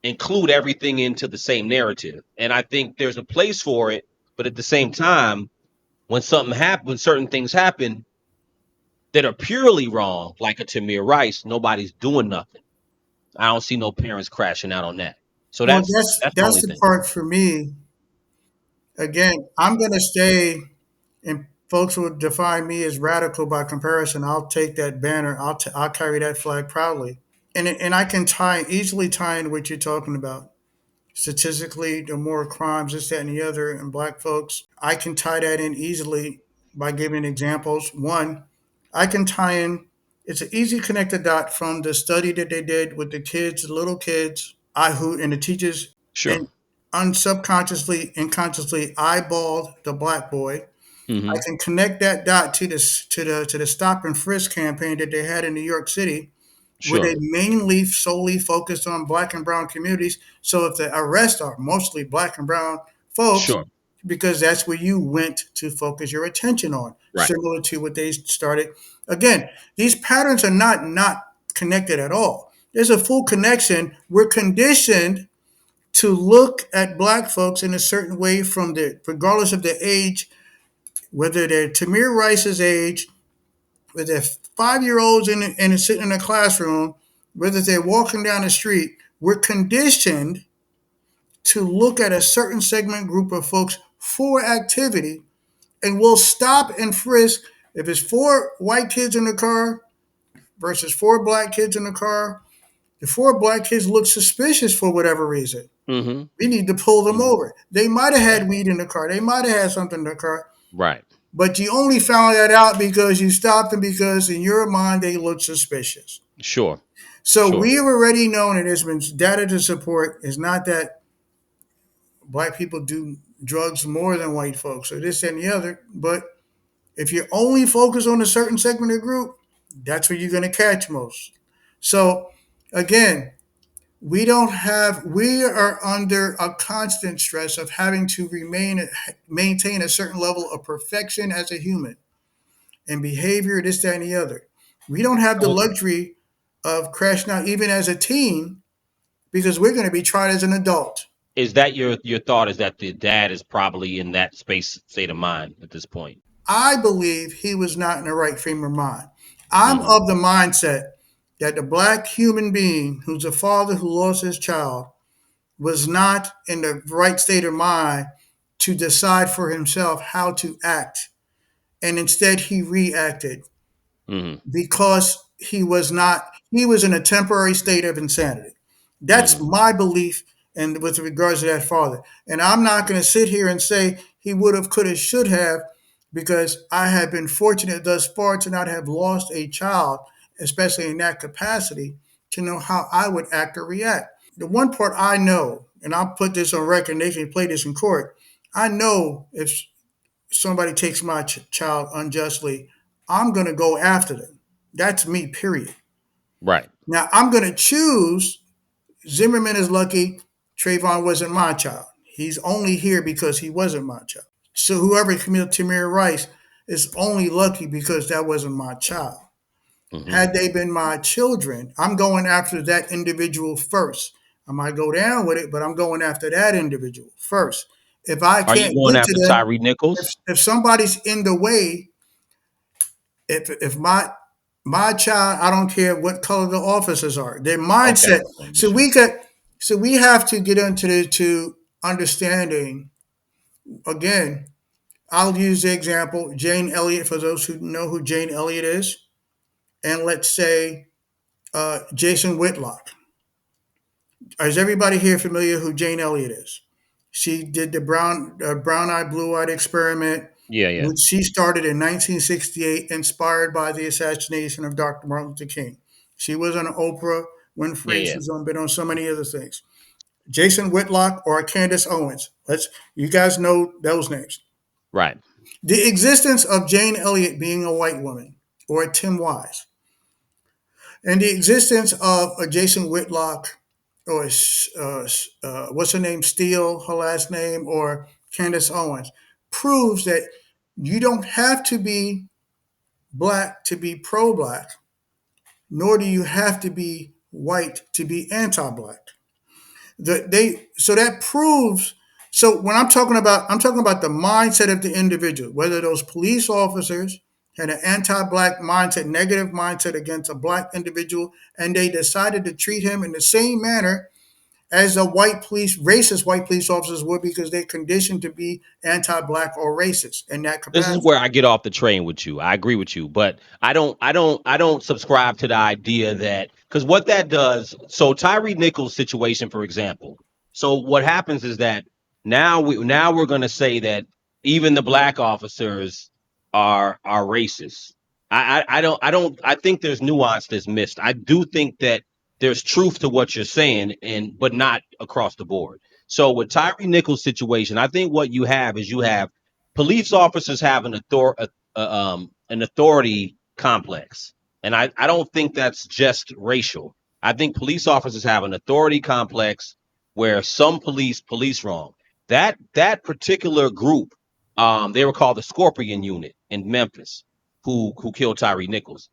Speaker 2: include everything into the same narrative, and I think there's a place for it. But at the same time, when something happens, when certain things happen that are purely wrong, like a Tamir Rice, nobody's doing nothing. I don't see no parents crashing out on that. So
Speaker 1: Well,
Speaker 2: that's
Speaker 1: that's
Speaker 2: that's the
Speaker 1: that's
Speaker 2: only
Speaker 1: the
Speaker 2: thing.
Speaker 1: part for me. Again, I'm going to stay, and folks will define me as radical by comparison. I'll take that banner. I'll carry that flag proudly, and I can easily tie in what you're talking about. Statistically, the more crimes, this, that, and the other, and Black folks, I can tie that in easily by giving examples. One, I can tie in. It's an easy connected dot from the study that they did with the kids, the little kids, I who and the teachers,
Speaker 2: Sure.
Speaker 1: and unsubconsciously, unconsciously eyeballed the Black boy. I
Speaker 2: Hmm.
Speaker 1: can connect that dot to the stop and frisk campaign that they had in New York City, where
Speaker 2: Sure.
Speaker 1: they mainly solely focused on Black and brown communities. So if the arrests are mostly Black and brown folks,
Speaker 2: Sure.
Speaker 1: because that's where you went to focus your attention on,
Speaker 2: Right.
Speaker 1: similar to what they started. Again, these patterns are not connected at all. There's a full connection. We're conditioned to look at Black folks in a certain way from regardless of their age, whether they're Tamir Rice's age, whether they're 5 year olds and sitting in a classroom, whether they're walking down the street. We're conditioned to look at a certain segment group of folks for activity, and we'll stop and frisk if it's four white kids in the car versus four Black kids in the car. The four Black kids look suspicious for whatever reason.
Speaker 2: Hmm.
Speaker 1: We need to pull them
Speaker 2: Hmm.
Speaker 1: over. They might have
Speaker 2: Right.
Speaker 1: had weed in the car. They might have had something in the car.
Speaker 2: Right.
Speaker 1: But you only found that out because you stopped them because in your mind they look suspicious.
Speaker 2: Sure.
Speaker 1: So
Speaker 2: Sure.
Speaker 1: we have already known, and there's been data to support, it's not that Black people do drugs more than white folks or this and the other. But if you're only focused on a certain segment of the group, that's where you're going to catch most. So again, we are under a constant stress of having to maintain a certain level of perfection as a human and behavior, this, that, and the other. We don't have the
Speaker 2: So
Speaker 1: luxury of crashing out even as a teen because we're going to be tried as an adult.
Speaker 2: is that your thought? Is that the dad is probably in that space state of mind at this point?
Speaker 1: I believe he was not in the right frame of mind. I'm
Speaker 2: Hmm.
Speaker 1: of the mindset that the Black human being who's a father who lost his child was not in the right state of mind to decide for himself how to act. And instead, he reacted
Speaker 2: Hmm.
Speaker 1: because he was in a temporary state of insanity. That's
Speaker 2: Hmm.
Speaker 1: my belief and with regards to that father. And I'm not going to sit here and say he would have, could have, should have, because I have been fortunate thus far to not have lost a child, especially in that capacity, to know how I would act or react. The one part I know, and I'll put this on record and they can play this in court, I know if somebody takes my child unjustly, I'm going to go after them. That's me, period.
Speaker 2: Right.
Speaker 1: Now, I'm going to choose. Zimmerman is lucky Trayvon wasn't my child. He's only here because he wasn't my child. So whoever committed Tamir Rice is only lucky because that wasn't my child.
Speaker 2: Hmm.
Speaker 1: Had they been my children, I'm going after that individual first. I might go down with it, but I'm going after that individual first. If I
Speaker 2: Are you
Speaker 1: can't
Speaker 2: going
Speaker 1: get to
Speaker 2: after
Speaker 1: them,
Speaker 2: Tyree Nichols?
Speaker 1: if somebody's in the way, if my child, I don't care what color the officers are, their
Speaker 2: Okay,
Speaker 1: mindset.
Speaker 2: just want to make
Speaker 1: So
Speaker 2: sure.
Speaker 1: we have to get into the to understanding again. I'll use the example Jane Elliott for those who know who Jane Elliott is, and let's say Jason Whitlock. Is everybody here familiar who Jane Elliott is? She did the brown eye, blue eyed experiment,
Speaker 2: Yeah, yeah,
Speaker 1: which she started in 1968, inspired by the assassination of Dr. Martin Luther King. She was on Oprah
Speaker 2: yeah,
Speaker 1: Winfrey.
Speaker 2: yeah.
Speaker 1: She's been on so many other things. Jason Whitlock or Candace Owens. You guys know those names.
Speaker 2: Right.
Speaker 1: The existence of Jane Elliott being a white woman or a Tim Wise, and the existence of a Jason Whitlock or what's her name, Steele, her last name, or Candace Owens, proves that you don't have to be black to be pro-black, nor do you have to be white to be anti-black. So that proves. So when I'm talking about the mindset of the individual, whether those police officers had an anti-black mindset, negative mindset against a black individual, and they decided to treat him in the same manner as racist white police officers would, because they're conditioned to be anti-black or racist in that
Speaker 2: This is
Speaker 1: capacity.
Speaker 2: where I get off the train with you. I agree with you, but I don't subscribe to the idea that, because what that does. So Tyree Nichols' situation, for example. So what happens is that now we're going to say that even the black officers are racist. I think there's nuance that's missed. I do think that there's truth to what you're saying, and but not across the board. So with Tyree Nichols' situation, I think what you have is you have police officers have an authority complex, and I don't think that's just racial. I think police officers have an authority complex where some police wrong. That particular group, they were called the Scorpion Unit in Memphis, who killed Tyree Nichols.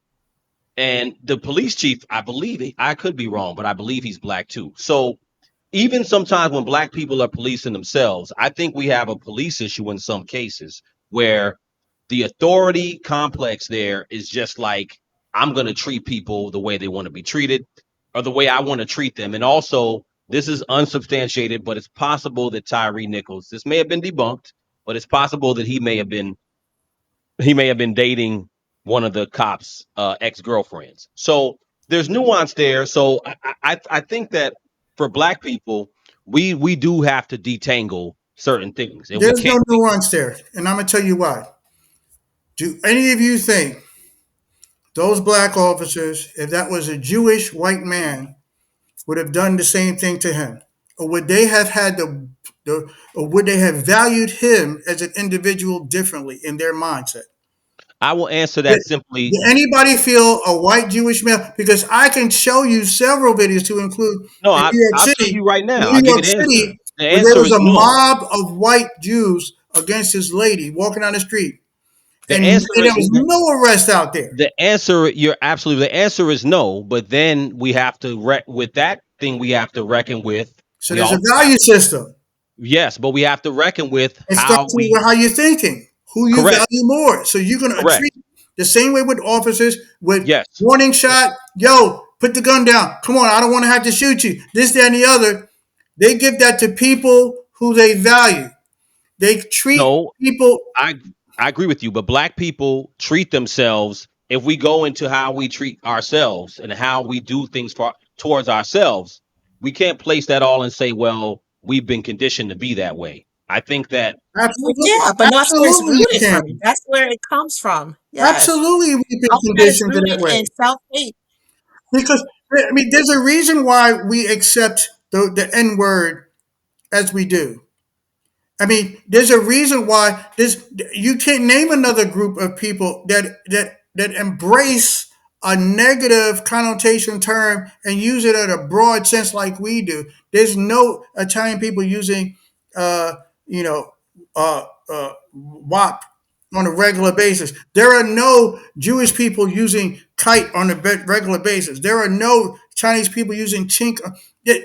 Speaker 2: And the police chief, I believe, I could be wrong, but I believe he's black too. So even sometimes when black people are policing themselves, I think we have a police issue in some cases where the authority complex there is just like, I'm going to treat people the way they want to be treated or the way I want to treat them. And also, this is unsubstantiated, but it's possible that Tyree Nichols, this may have been debunked, but it's possible that he may have been dating one of the cops' ex-girlfriends. So there's nuance there. So I think that for black people, we do have to detangle certain things, and we
Speaker 1: There's
Speaker 2: can't.
Speaker 1: no nuance there, and I'm gonna tell you why. Do any of you think those black officers, if that was a Jewish white man, would have done the same thing to him? Or would they have had or would they have valued him as an individual differently in their mindset?
Speaker 2: I will answer
Speaker 1: Did,
Speaker 2: that simply.
Speaker 1: did anybody feel a white Jewish male? Because I can show you several videos to include
Speaker 2: No,
Speaker 1: in New York
Speaker 2: I'll show
Speaker 1: City,
Speaker 2: you right now. I'll give you the answer. The
Speaker 1: where there
Speaker 2: answer
Speaker 1: was
Speaker 2: is
Speaker 1: a
Speaker 2: no.
Speaker 1: mob of white Jews against this lady walking down the street,
Speaker 2: The
Speaker 1: and
Speaker 2: answer
Speaker 1: there was no arrest out there.
Speaker 2: the answer you're absolutely the answer is no. But then we have to with that thing we have to reckon with.
Speaker 1: So
Speaker 2: We
Speaker 1: there's a
Speaker 2: also
Speaker 1: value system.
Speaker 2: yes, but we have to reckon with
Speaker 1: It starts
Speaker 2: how
Speaker 1: with
Speaker 2: we
Speaker 1: how you're thinking, who you value
Speaker 2: correct.
Speaker 1: more. So you're gonna treat
Speaker 2: Correct.
Speaker 1: the same way with officers with
Speaker 2: Yes.
Speaker 1: warning shot. Yo, put the gun down. Come on, I don't want to have to shoot you. This, that, and the other. They give that to people who they value. They treat
Speaker 2: No,
Speaker 1: people.
Speaker 2: I I agree with you, but black people treat themselves if we go into how we treat ourselves and how we do things for towards ourselves, we can't place that all and say, well, we've been conditioned to be that way. I think that
Speaker 7: Well,
Speaker 1: Absolutely,
Speaker 7: yeah, but that's where it's
Speaker 1: absolutely, you
Speaker 7: rooted
Speaker 1: can.
Speaker 7: from. That's where it comes from. Yes.
Speaker 1: Absolutely, we've been
Speaker 7: All of that is
Speaker 1: conditioned to that
Speaker 7: rooted
Speaker 1: way.
Speaker 7: in self-hate.
Speaker 1: Because I mean, there's a reason why we accept the N word as we do. I mean, there's a reason why this you can't name another group of people that embrace a negative connotation term and use it in a broad sense like we do. There's no Italian people using, uh, you know, WAP on a regular basis. There are no Jewish people using kite on a regular basis. There are no Chinese people using chink.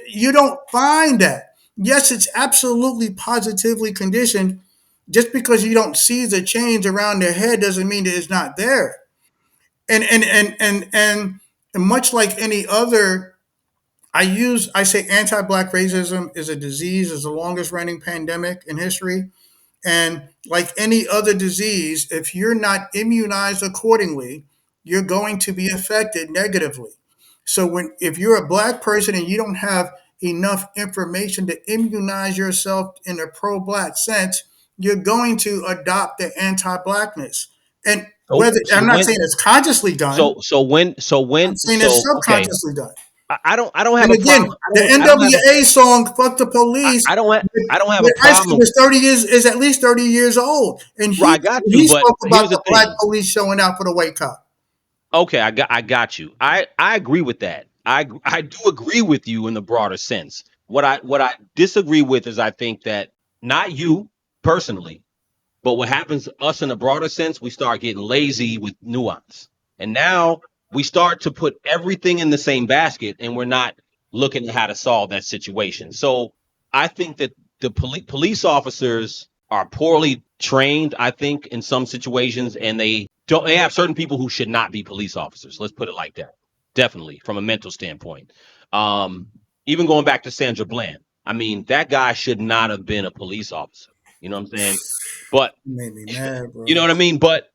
Speaker 1: You don't find that. Yes, it's absolutely positively conditioned. Just because you don't see the chains around their head doesn't mean that it's not there. And much like any other, I say anti-black racism is a disease, is the longest running pandemic in history. And like any other disease, if you're not immunized accordingly, you're going to be affected negatively. So if you're a black person and you don't have enough information to immunize yourself in a pro-black sense, you're going to adopt the anti-blackness. And
Speaker 2: So
Speaker 1: whether
Speaker 2: so
Speaker 1: I'm not
Speaker 2: when
Speaker 1: saying it's consciously done, I'm saying it's
Speaker 2: okay.
Speaker 1: subconsciously done.
Speaker 2: I don't have
Speaker 1: And
Speaker 2: a
Speaker 1: again,
Speaker 2: problem.
Speaker 1: the NWA song "Fuck the Police"
Speaker 2: I don't have a
Speaker 1: with Ice Cube
Speaker 2: problem.
Speaker 1: is 30 years, is at least 30 years old, and
Speaker 2: Right, I got you,
Speaker 1: he
Speaker 2: but
Speaker 1: spoke about
Speaker 2: here's the
Speaker 1: the black
Speaker 2: thing.
Speaker 1: police showing out for the white cop.
Speaker 2: Okay, I got you. I agree with that. I do agree with you in the broader sense. What I disagree with is I think that not you personally, but what happens to us in a broader sense, we start getting lazy with nuance. And now we start to put everything in the same basket and we're not looking at how to solve that situation. So I think that the police officers are poorly trained, I think, in some situations, and they have certain people who should not be police officers. Let's put it like that. Definitely from a mental standpoint. Um, Even going back to Sandra Bland, I mean, that guy should not have been a police officer. You know what I'm saying? But
Speaker 1: You made me mad,
Speaker 2: you know
Speaker 1: bro.
Speaker 2: what I mean? But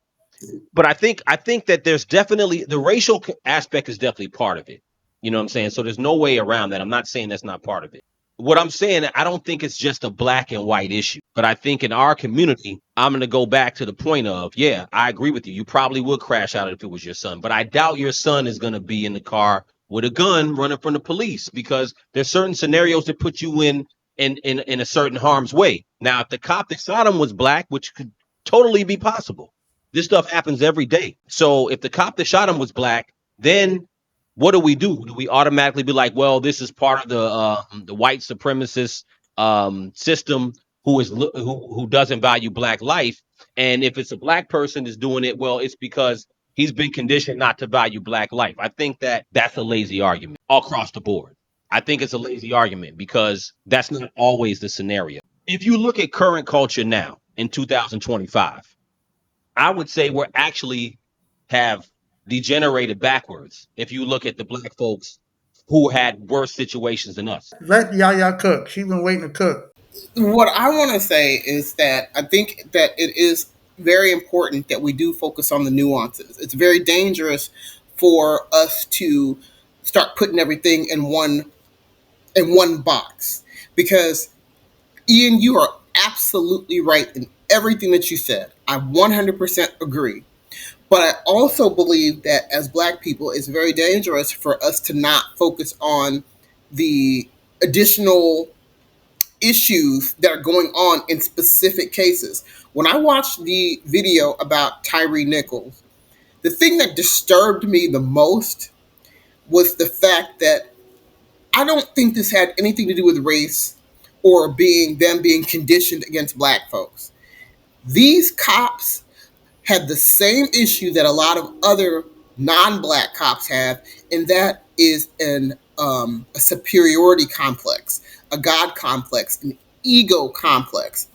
Speaker 2: I think that there's definitely the racial aspect is definitely part of it. You know what I'm saying? So there's no way around that. I'm not saying that's not part of it. What I'm saying, I don't think it's just a black and white issue. But I think in our community, I'm going to go back to the point of, yeah, I agree with you. You probably would crash out if it was your son, but I doubt your son is going to be in the car with a gun running from the police because there's certain scenarios that put you in a certain harm's way. Now, if the cop that shot him was black, which could totally be possible, this stuff happens every day. So if the cop that shot him was black, then what do we do? Do we automatically be like, well, this is part of the white supremacist system who doesn't value black life? And if it's a black person that's doing it, well, it's because he's been conditioned not to value black life. I think that that's a lazy argument all across the board. I think it's a lazy argument because that's not always the scenario. If you look at current culture now in 2025, I would say we're actually have degenerated backwards if you look at the black folks who had worse situations than us.
Speaker 1: Let Yaya cook. She's been waiting to cook.
Speaker 8: What I want to say is that I think that it is very important that we do focus on the nuances. It's very dangerous for us to start putting everything in one box because Ian, you are absolutely right in everything that you said. I 100% agree. But I also believe that as black people, it's very dangerous for us to not focus on the additional issues that are going on in specific cases. When I watched the video about Tyree Nichols, the thing that disturbed me the most was the fact that I don't think this had anything to do with race or being conditioned against black folks. These cops had the same issue that a lot of other non-black cops have, and that is a superiority complex, a God complex, an ego complex.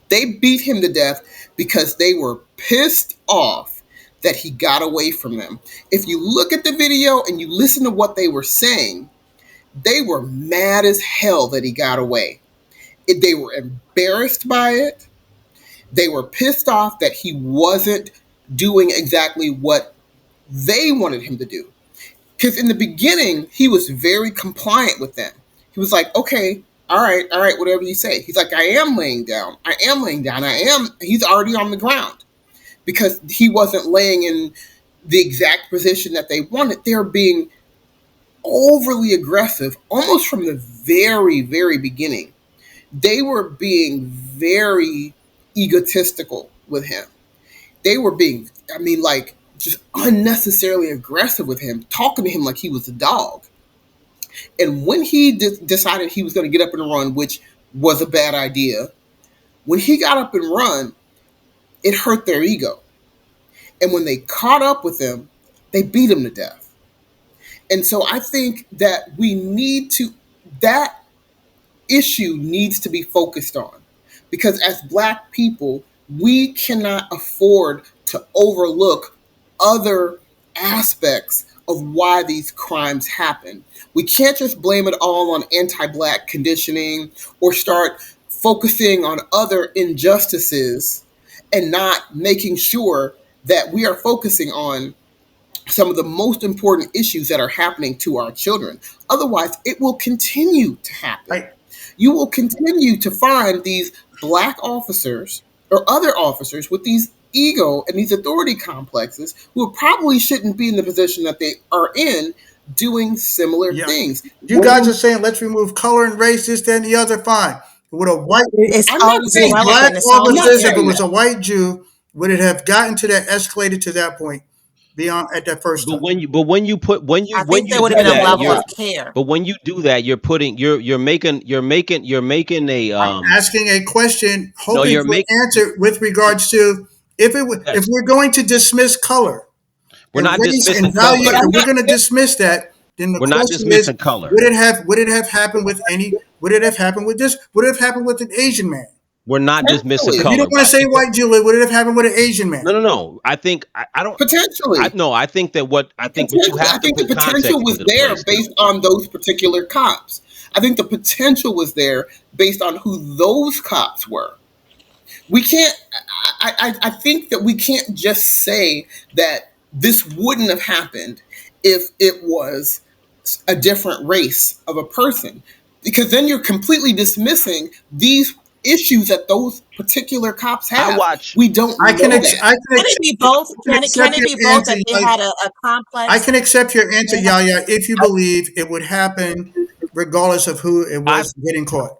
Speaker 8: They beat him to death because they were pissed off that he got away from them. If you look at the video and you listen to what they were saying, they were mad as hell that he got away. They were embarrassed by it. They were pissed off that he wasn't doing exactly what they wanted him to do. Because in the beginning, he was very compliant with them. He was like, okay, all right, whatever you say. He's like, I am laying down. He's already on the ground. Because he wasn't laying in the exact position that they wanted. They're being overly aggressive, almost from the very, very beginning. They were being very egotistical with him. They were being, like, just unnecessarily aggressive with him, talking to him like he was a dog. And when he decided he was going to get up and run, which was a bad idea, when he got up and run, it hurt their ego. And when they caught up with him, they beat him to death. And so I think that that issue needs to be focused on, because as Black people, we cannot afford to overlook other aspects of why these crimes happen. We can't just blame it all on anti-Black conditioning or start focusing on other injustices and not making sure that we are focusing on some of the most important issues that are happening to our children. Otherwise, it will continue to happen.
Speaker 1: I
Speaker 8: You will continue to find these Black officers or other officers with these ego and these authority complexes who probably shouldn't be in the position that they are in, doing similar
Speaker 1: yeah.
Speaker 8: things.
Speaker 1: You guys are saying let's remove color and race, this, that, and the other. Fine. With a white,
Speaker 7: It's
Speaker 8: I'm not
Speaker 7: always
Speaker 8: saying
Speaker 1: black
Speaker 7: irrelevant. It's
Speaker 8: I'm
Speaker 7: always
Speaker 8: not
Speaker 1: officers, if it
Speaker 8: saying
Speaker 1: was
Speaker 8: that.
Speaker 1: a white Jew, would it have gotten to that, escalated to that point beyond at that first
Speaker 2: But
Speaker 1: time?
Speaker 2: when you put
Speaker 7: I
Speaker 2: when
Speaker 7: think
Speaker 2: you
Speaker 7: there would
Speaker 2: do
Speaker 7: have been a
Speaker 2: that,
Speaker 8: Depends on
Speaker 7: level
Speaker 8: what
Speaker 2: you're
Speaker 7: of
Speaker 8: happens.
Speaker 7: care.
Speaker 2: but when you do that, you're putting you're making a
Speaker 1: I'm asking a question,
Speaker 2: no,
Speaker 1: hoping
Speaker 2: you're
Speaker 1: for
Speaker 2: making
Speaker 1: an answer with regards to if
Speaker 2: yes.
Speaker 1: we're going to dismiss color
Speaker 2: We're
Speaker 1: and
Speaker 2: not
Speaker 1: race and
Speaker 2: dismissing
Speaker 1: value,
Speaker 8: But
Speaker 2: color.
Speaker 8: I'm
Speaker 1: if we're
Speaker 8: not
Speaker 1: going to dismiss that, then the
Speaker 2: We're not
Speaker 1: question is,
Speaker 2: dismissing color.
Speaker 1: would it have happened with any? Would it have happened with this? Would it have happened with an Asian man?
Speaker 2: We're not dismissing
Speaker 8: potentially,
Speaker 1: If you
Speaker 2: color.
Speaker 1: don't want
Speaker 2: But
Speaker 1: to
Speaker 2: I
Speaker 1: say
Speaker 2: think
Speaker 1: white Jew, would it have happened with an Asian man?
Speaker 2: no, no, no. I think I don't. I
Speaker 8: potentially,
Speaker 2: no. I think that what I think, but you
Speaker 8: I
Speaker 2: have to
Speaker 8: think the
Speaker 2: put
Speaker 8: potential
Speaker 2: context
Speaker 8: was
Speaker 2: into the
Speaker 8: there
Speaker 2: place
Speaker 8: based
Speaker 2: too.
Speaker 8: on those particular cops. I think the potential was there based on who those cops were. We can't. I think that we can't just say that this wouldn't have happened if it was a different race of a person, because then you're completely dismissing these issues that those particular cops
Speaker 2: I
Speaker 8: have.
Speaker 2: watch.
Speaker 8: We don't know that.
Speaker 7: Can it be both?
Speaker 1: Accept
Speaker 7: Can it be
Speaker 1: your
Speaker 7: both
Speaker 1: answer.
Speaker 7: that they had a
Speaker 1: I
Speaker 7: complex?
Speaker 1: can accept your answer,
Speaker 7: They have,
Speaker 1: Yaya, if you believe it would happen regardless of who it
Speaker 2: I
Speaker 1: was getting caught.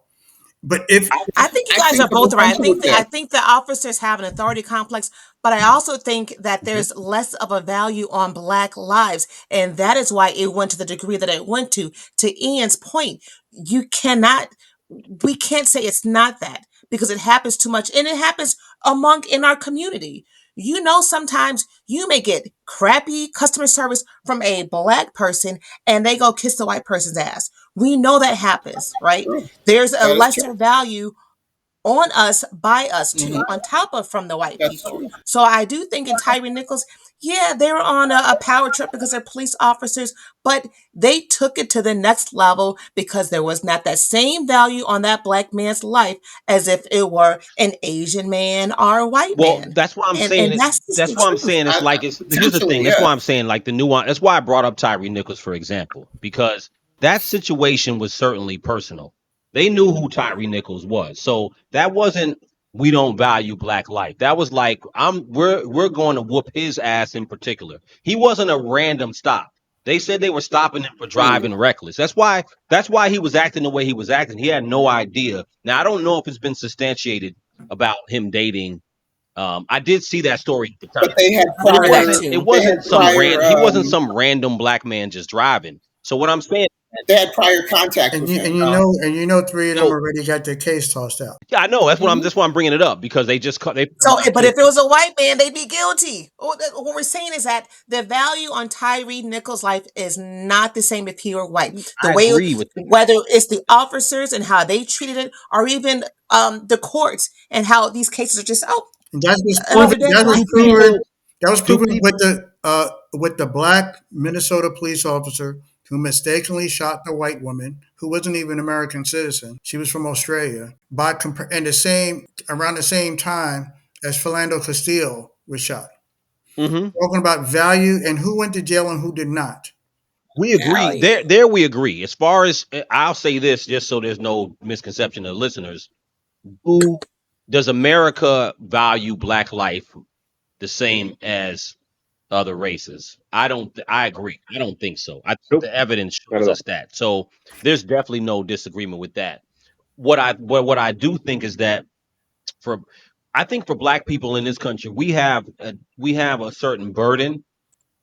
Speaker 1: But if
Speaker 7: I think you
Speaker 8: I
Speaker 7: guys
Speaker 8: think
Speaker 7: are
Speaker 8: the
Speaker 7: both right.
Speaker 8: potential was
Speaker 7: I
Speaker 8: there.
Speaker 7: think the officers have an authority complex, but I also think that
Speaker 2: Mhm.
Speaker 7: there's less of a value on Black lives, and that is why it went to the degree that it went to. To Ian's point, you cannot, we can't say it's not that because it happens too much, and it happens among in our community. You know, sometimes you may get crappy customer service from a Black person, and they go kiss the white person's ass. We know that happens, right?
Speaker 8: True.
Speaker 7: There's a
Speaker 8: That is true.
Speaker 7: lesser value on us by us too,
Speaker 8: Hmm.
Speaker 7: on top of from the white
Speaker 8: That's
Speaker 7: people.
Speaker 8: true.
Speaker 7: So I do think in Tyree Nichols, yeah, they were on a power trip because they're police officers, but they took it to the next level because there was not that same value on that Black man's life as if it were an Asian man or a white
Speaker 2: Well,
Speaker 7: man.
Speaker 2: that's why I'm saying
Speaker 7: And
Speaker 2: it.
Speaker 7: that's just
Speaker 2: That's
Speaker 7: the
Speaker 2: why I'm
Speaker 7: truth.
Speaker 2: saying it's like it's. Here's the
Speaker 8: Potentially,
Speaker 2: thing. That's
Speaker 8: yeah.
Speaker 2: why I'm saying like the nuance. That's why I brought up Tyree Nichols for example, because that situation was certainly personal. They knew who Tyree Nichols was, so that wasn't we don't value Black life. That was like we're going to whoop his ass in particular. He wasn't a random stop. They said they were stopping him for
Speaker 8: Mm.
Speaker 2: driving reckless. That's why he was acting the way he was acting. He had no idea. Now I don't know if it's been substantiated about him dating. I did see that story at the
Speaker 8: But
Speaker 2: time,
Speaker 7: I heard that
Speaker 2: it
Speaker 7: too.
Speaker 8: they had
Speaker 2: wasn't
Speaker 8: prior
Speaker 2: he wasn't some random Black man just driving. So what I'm saying,
Speaker 8: they had prior contact with him.
Speaker 1: and you know, three of them
Speaker 2: so
Speaker 1: already got their case tossed out.
Speaker 2: yeah, I know
Speaker 7: Mhm.
Speaker 2: that's why I'm bringing it up because they just they put a
Speaker 7: So,
Speaker 2: lot of
Speaker 7: but if it
Speaker 2: cases.
Speaker 7: was a white man, they'd be guilty. What we're saying is that the value on Tyree Nichols' life is not the same if he were white. The
Speaker 2: I
Speaker 7: way,
Speaker 2: agree with that.
Speaker 7: whether it's the officers and how they treated it, or even the courts and how these cases are just
Speaker 1: And that was
Speaker 7: another
Speaker 1: proven.
Speaker 7: day
Speaker 1: That
Speaker 7: at
Speaker 1: was
Speaker 2: Do
Speaker 7: life.
Speaker 1: proven.
Speaker 2: people
Speaker 1: That was
Speaker 2: do
Speaker 1: proven
Speaker 2: people
Speaker 1: with the black Minnesota police officer who mistakenly shot the white woman who wasn't even an American citizen. She was from Australia. And the same around the same time as Philando Castile was shot.
Speaker 2: hmm
Speaker 1: Talking about value and who went to jail and who did not.
Speaker 2: we
Speaker 7: Hell
Speaker 2: agree
Speaker 7: yeah.
Speaker 2: there we agree as far as I'll say this just so there's no misconception of listeners. Who does America value Black life the same as other races? I agree. I don't think so. I think
Speaker 6: Nope,
Speaker 2: the evidence
Speaker 6: not
Speaker 2: shows
Speaker 6: at all.
Speaker 2: us that. So there's definitely no disagreement with that. What I do think is that for I think for Black people in this country, we have a certain burden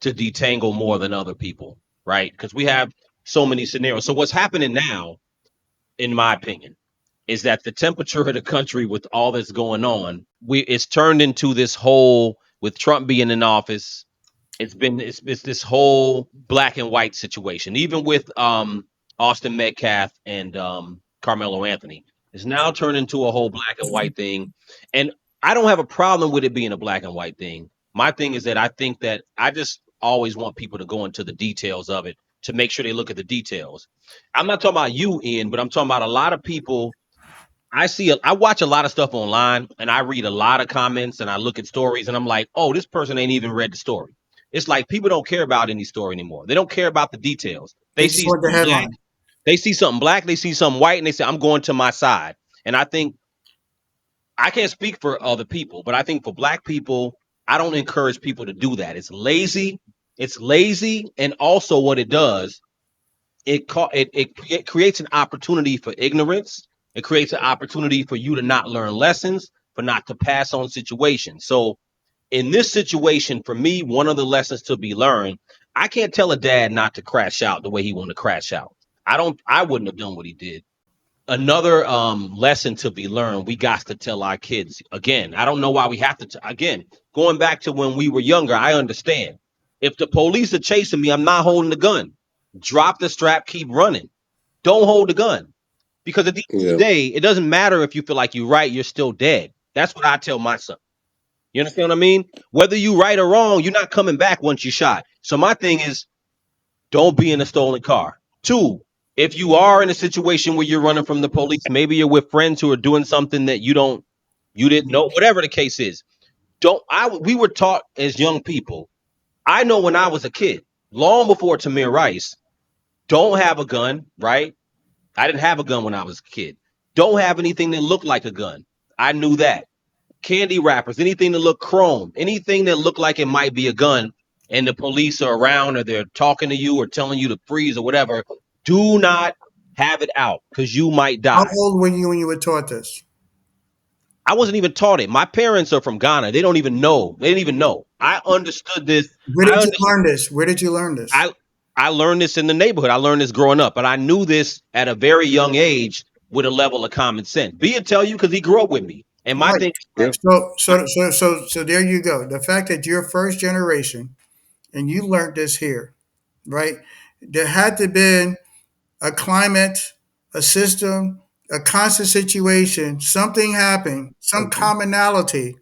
Speaker 2: to detangle more than other people, right? Because we have so many scenarios. So what's happening now, in my opinion, is that the temperature of the country with all that's going on, it's turned into this whole, with Trump being in office, it's this whole black and white situation. Even with Austin Metcalf and Carmelo Anthony, it's now turned into a whole black and white thing. And I don't have a problem with it being a black and white thing. My thing is that I think that I just always want people to go into the details of it to make sure they look at the details. I'm not talking about you, Ian, but I'm talking about a lot of people. I watch a lot of stuff online and I read a lot of comments and I look at stories and I'm like, oh, this person ain't even read the story. It's like people don't care about any story anymore. They don't care about the details.
Speaker 1: They
Speaker 2: They
Speaker 1: just
Speaker 2: see
Speaker 1: want the
Speaker 2: something black,
Speaker 1: headline.
Speaker 2: they see something white, and they say, I'm going to my side. And I think I can't speak for other people, but I think for black people, I don't encourage people to do that. It's lazy. It's lazy. And also what it does, it creates an opportunity for ignorance. It creates an opportunity for you to not learn lessons, for not to pass on situations. So in this situation, for me, one of the lessons to be learned, I can't tell a dad not to crash out the way he wanted to crash out. I wouldn't have done what he did. Another lesson to be learned, we got to tell our kids again. I don't know why we have to again, going back to when we were younger. I understand if the police are chasing me, I'm not holding the gun. Drop the strap, keep running. Don't hold the gun, because at the end of the
Speaker 6: Yeah.
Speaker 2: day, it doesn't matter if you feel like you're right, you're still dead. That's what I tell my son. You understand what I mean? Whether you right or wrong, you're not coming back once you shot. So my thing is, don't be in a stolen car. Two, if you are in a situation where you're running from the police, maybe you're with friends who are doing something that you didn't know, whatever the case is. Don't I We were taught as young people. I know when I was a kid, long before Tamir Rice, don't have a gun, right? I didn't have a gun when I was a kid. Don't have anything that looked like a gun. I knew that. Candy wrappers, anything that looked chrome, anything that looked like it might be a gun, and the police are around or they're talking to you or telling you to freeze or whatever, do not have it out because you might
Speaker 1: How
Speaker 2: die.
Speaker 1: old were you when you were taught this?
Speaker 2: I wasn't even taught it. My parents are from Ghana. They don't even know. They didn't even know. I understood this.
Speaker 1: Where
Speaker 2: I
Speaker 1: did you
Speaker 2: understood.
Speaker 1: learn this? Where did you learn this?
Speaker 2: I learned this in the neighborhood. I learned this growing up, but I knew this at a very young age with a level of common sense. B will tell you because he grew up with me. And my
Speaker 1: Right.
Speaker 2: thing,
Speaker 6: Yeah.
Speaker 1: So there you go. The fact that you're first generation and you learned this here, right? There had to been a climate, a system, a constant situation, something happened, some commonality,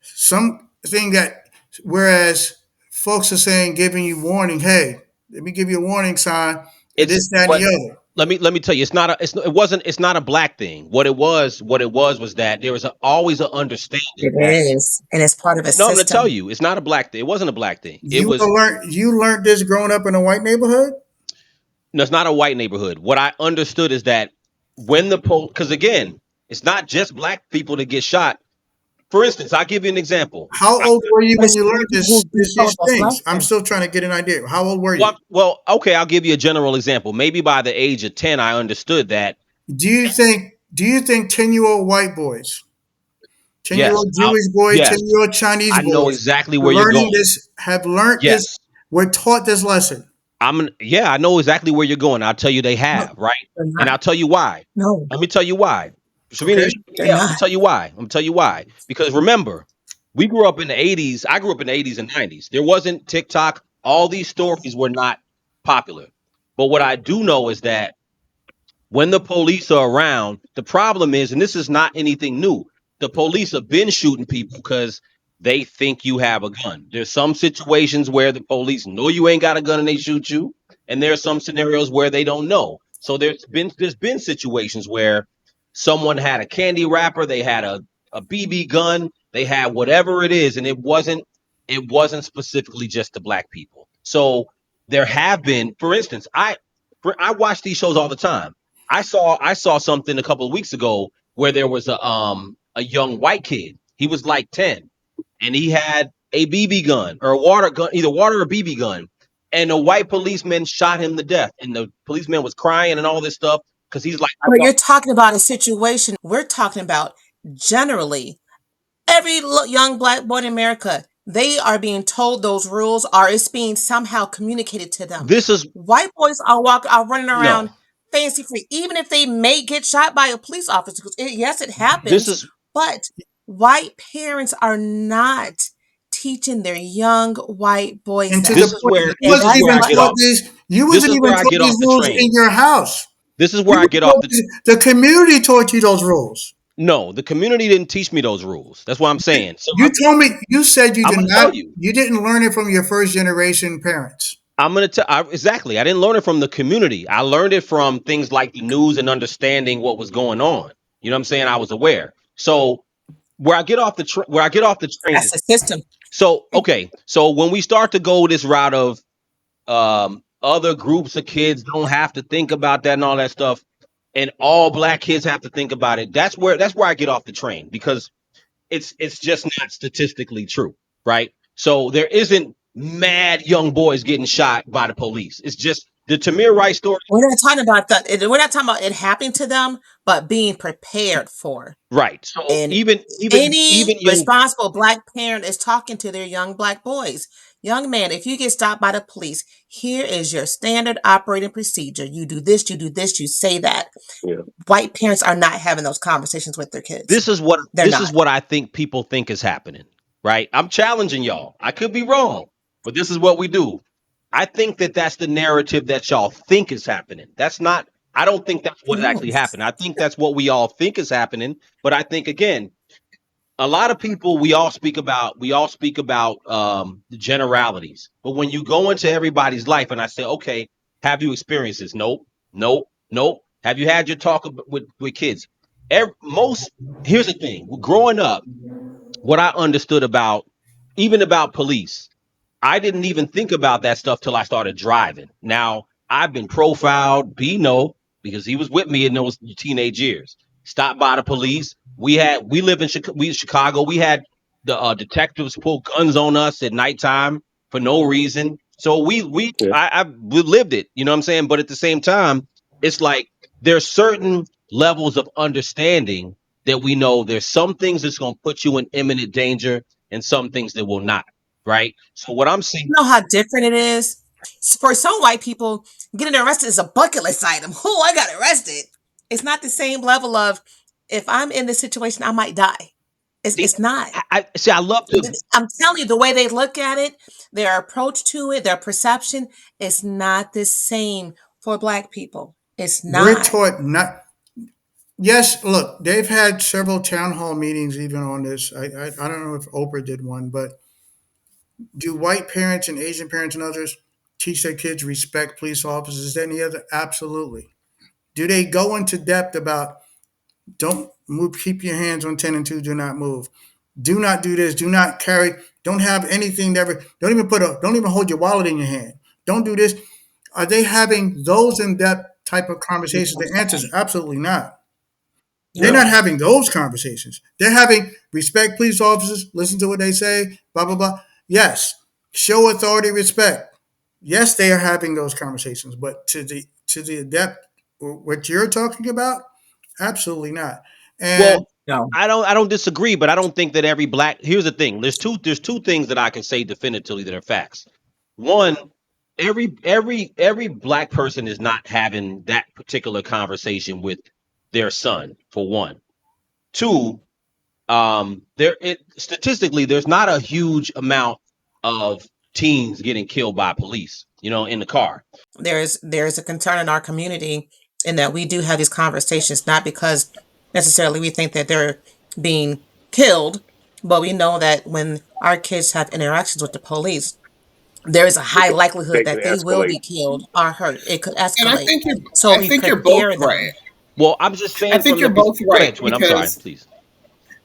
Speaker 1: something that, whereas folks are saying, giving you warning, hey, let me give you a warning sign, and
Speaker 2: it's
Speaker 1: this, that, and
Speaker 2: what
Speaker 1: the other.
Speaker 2: let me tell you, it's not a black thing. What it was that there was always an understanding
Speaker 7: It
Speaker 2: that,
Speaker 7: is, and it's part of a
Speaker 2: no, I'm going to tell
Speaker 7: system.
Speaker 2: you, it's not a black thing. It wasn't a black thing. It
Speaker 1: You
Speaker 2: was,
Speaker 1: learned this growing up in a white neighborhood.
Speaker 2: no, it's not a white neighborhood. What I understood is that when the because again, it's not just black people that get shot. For instance, I'll give you an example.
Speaker 1: How old were you
Speaker 7: But
Speaker 1: when
Speaker 7: it's
Speaker 1: you learned
Speaker 7: people who be told
Speaker 1: these
Speaker 7: that's black
Speaker 1: things? I'm
Speaker 7: men.
Speaker 1: still trying to get an idea. How old were you?
Speaker 2: Well, okay, I'll give you a general example. Maybe by the age of 10, I understood that.
Speaker 1: Do you think 10-year old white boys, 10-year
Speaker 2: Yes,
Speaker 1: old Jewish boys,
Speaker 2: yes,
Speaker 1: 10-year old Chinese
Speaker 2: I know
Speaker 1: boys
Speaker 2: exactly where you're
Speaker 1: learning
Speaker 2: going.
Speaker 1: this have learned this,
Speaker 2: Yes,
Speaker 1: were taught this lesson?
Speaker 2: yeah, I know exactly where you're going. I'll tell you they
Speaker 7: No,
Speaker 2: have, right?
Speaker 7: they're
Speaker 2: And
Speaker 7: not.
Speaker 2: I'll tell you why.
Speaker 7: No,
Speaker 2: Let me tell you why. Shavina,
Speaker 1: Okay.
Speaker 7: they're
Speaker 2: yeah, I'm gonna
Speaker 7: not.
Speaker 2: tell you why. I'm gonna tell you why. Because remember, we grew up in the 80s. I grew up in the 80s and 90s. There wasn't TikTok. All these stories were not popular. But what I do know is that when the police are around, the problem is, and this is not anything new, the police have been shooting people because they think you have a gun. There's some situations where the police know you ain't got a gun and they shoot you, and there are some scenarios where they don't know. So there's been situations where someone had a candy wrapper, they had a BB gun, they had whatever it is, and it wasn't specifically just the black people. So there have been, for instance, I watch these shows all the time. I saw something a couple of weeks ago where there was a young white kid. He was like 10 and he had a BB gun or a water gun, either water or BB gun. And a white policeman shot him to death. And the policeman was crying and all this stuff because he's like, I
Speaker 7: But
Speaker 2: thought
Speaker 7: you're talking about a situation. We're talking about generally every young black boy in America. They are being told those rules, or it's being somehow communicated to them.
Speaker 2: this is
Speaker 7: White boys are running around
Speaker 2: no.
Speaker 7: fancy free, even if they may get shot by a police officer. Because yes, it
Speaker 2: This
Speaker 7: happens,
Speaker 2: is
Speaker 7: but white parents are not teaching their young white boys
Speaker 1: And to
Speaker 7: that.
Speaker 1: the
Speaker 2: this is
Speaker 1: point,
Speaker 2: where
Speaker 1: you
Speaker 7: And
Speaker 2: this is
Speaker 1: wasn't
Speaker 7: that's
Speaker 2: where
Speaker 1: even
Speaker 2: I
Speaker 7: what
Speaker 2: get
Speaker 1: taught
Speaker 2: off.
Speaker 1: these. You
Speaker 2: This
Speaker 1: wasn't
Speaker 2: is
Speaker 1: even
Speaker 2: where I
Speaker 1: taught
Speaker 2: get
Speaker 1: these
Speaker 2: off the
Speaker 1: rules in
Speaker 2: train.
Speaker 1: your house.
Speaker 2: This is
Speaker 1: You
Speaker 2: where I
Speaker 1: were
Speaker 2: get off
Speaker 1: taught
Speaker 2: the.
Speaker 1: the community taught you those rules.
Speaker 2: No, the community didn't teach me those rules. That's what I'm saying. So
Speaker 1: You told me you said you
Speaker 2: I'm
Speaker 1: did
Speaker 2: going to tell
Speaker 1: not.
Speaker 2: you.
Speaker 1: You didn't learn it from your first generation parents.
Speaker 2: I'm going to tell exactly. I didn't learn it from the community. I learned it from things like the news and understanding what was going on. You know what I'm saying? I was aware. So where I get off the train
Speaker 7: that's
Speaker 2: is
Speaker 7: the system.
Speaker 2: so okay. So when we start to go this route of other groups of kids don't have to think about that and all that stuff, and all black kids have to think about it. That's where I get off the train because it's just not statistically true, right? So there isn't mad young boys getting shot by the police. It's just the Tamir Rice story,
Speaker 7: We're not talking about that. We're not talking about it happening to them, but being prepared for.
Speaker 2: right? So
Speaker 7: And
Speaker 2: even
Speaker 7: any
Speaker 2: young
Speaker 7: responsible black parent is talking to their young black boys. Young man, if you get stopped by the police, here is your standard operating procedure. You do this, you do this, you say that.
Speaker 6: Yeah.
Speaker 7: White parents are not having those conversations with their kids.
Speaker 2: this is what
Speaker 7: They're
Speaker 2: this is
Speaker 7: not.
Speaker 2: what I think people think is happening, right? I'm challenging y'all. I could be wrong, but this is what we do. I think that that's the narrative that y'all think is happening. That's not. I don't think that's what
Speaker 7: No.
Speaker 2: actually happened. I think that's what we all think is happening. But I think again, a lot of people we all speak about the generalities. But when you go into everybody's life, and I say, okay, have you experienced this? Nope, nope, nope. Have you had your talk with kids? Most Here's the thing: growing up, what I understood about even about police. I didn't even think about that stuff till I started driving. Now, I've been profiled, B no, because he was with me in those teenage years. Stopped by the police. We live in Chicago. We had the detectives pull guns on us at nighttime for no reason. So
Speaker 6: Yeah.
Speaker 2: we lived it, you know what I'm saying? But at the same time, it's like there's certain levels of understanding that we know there's some things that's going to put you in imminent danger and some things that will not, right? So what I'm saying,
Speaker 7: You know how different it is? For some white people, getting arrested is a bucket list item. Oh, I got arrested. It's not the same level of if I'm in this situation, I might die.
Speaker 2: see,
Speaker 7: It's not.
Speaker 2: I see. I love to.
Speaker 7: I'm telling you, the way they look at it, their approach to it, their perception is not the same for black people. It's
Speaker 1: We're
Speaker 7: not.
Speaker 1: taught not. Yes, look, they've had several town hall meetings even on this. I don't know if Oprah did one, but do white parents and Asian parents and others teach their kids respect police officers? Is there any other? Absolutely. Do they go into depth about don't move, keep your hands on 10 and 2, do not move. Do not do this, do not carry, don't have anything ever, don't even hold your wallet in your hand. Don't do this. Are they having those in-depth type of conversations? The answer is absolutely not. They're
Speaker 6: Yeah.
Speaker 1: not
Speaker 7: No.
Speaker 1: having those conversations. They're having respect police officers, listen to what they say, blah, blah, blah. Yes, show authority, respect. Yes, they are having those conversations, but to the depth what you're talking about, absolutely not. And
Speaker 2: Well,
Speaker 7: No.
Speaker 2: I don't disagree, but I don't think that every black. Here's the thing: there's two things that I can say definitively that are facts. One, every black person is not having that particular conversation with their son. For one, two, statistically there's not a huge amount of teens getting killed by police, in the car.
Speaker 7: There's a concern in our community in that we do have these conversations, not because necessarily we think that they're being killed, but we know that when our kids have interactions with the police, there is a high likelihood
Speaker 6: They can
Speaker 7: that they will
Speaker 6: escalate.
Speaker 7: be killed or hurt. It could
Speaker 8: And I
Speaker 7: escalate.
Speaker 8: think you're
Speaker 7: So
Speaker 8: I
Speaker 7: we
Speaker 8: think you're both
Speaker 7: prepare
Speaker 8: right.
Speaker 7: them.
Speaker 2: Well, I'm just
Speaker 8: I
Speaker 2: saying
Speaker 8: think
Speaker 2: from the
Speaker 8: you're both
Speaker 2: go
Speaker 8: right
Speaker 2: ahead, Twin. I'm sorry,
Speaker 8: because
Speaker 2: please.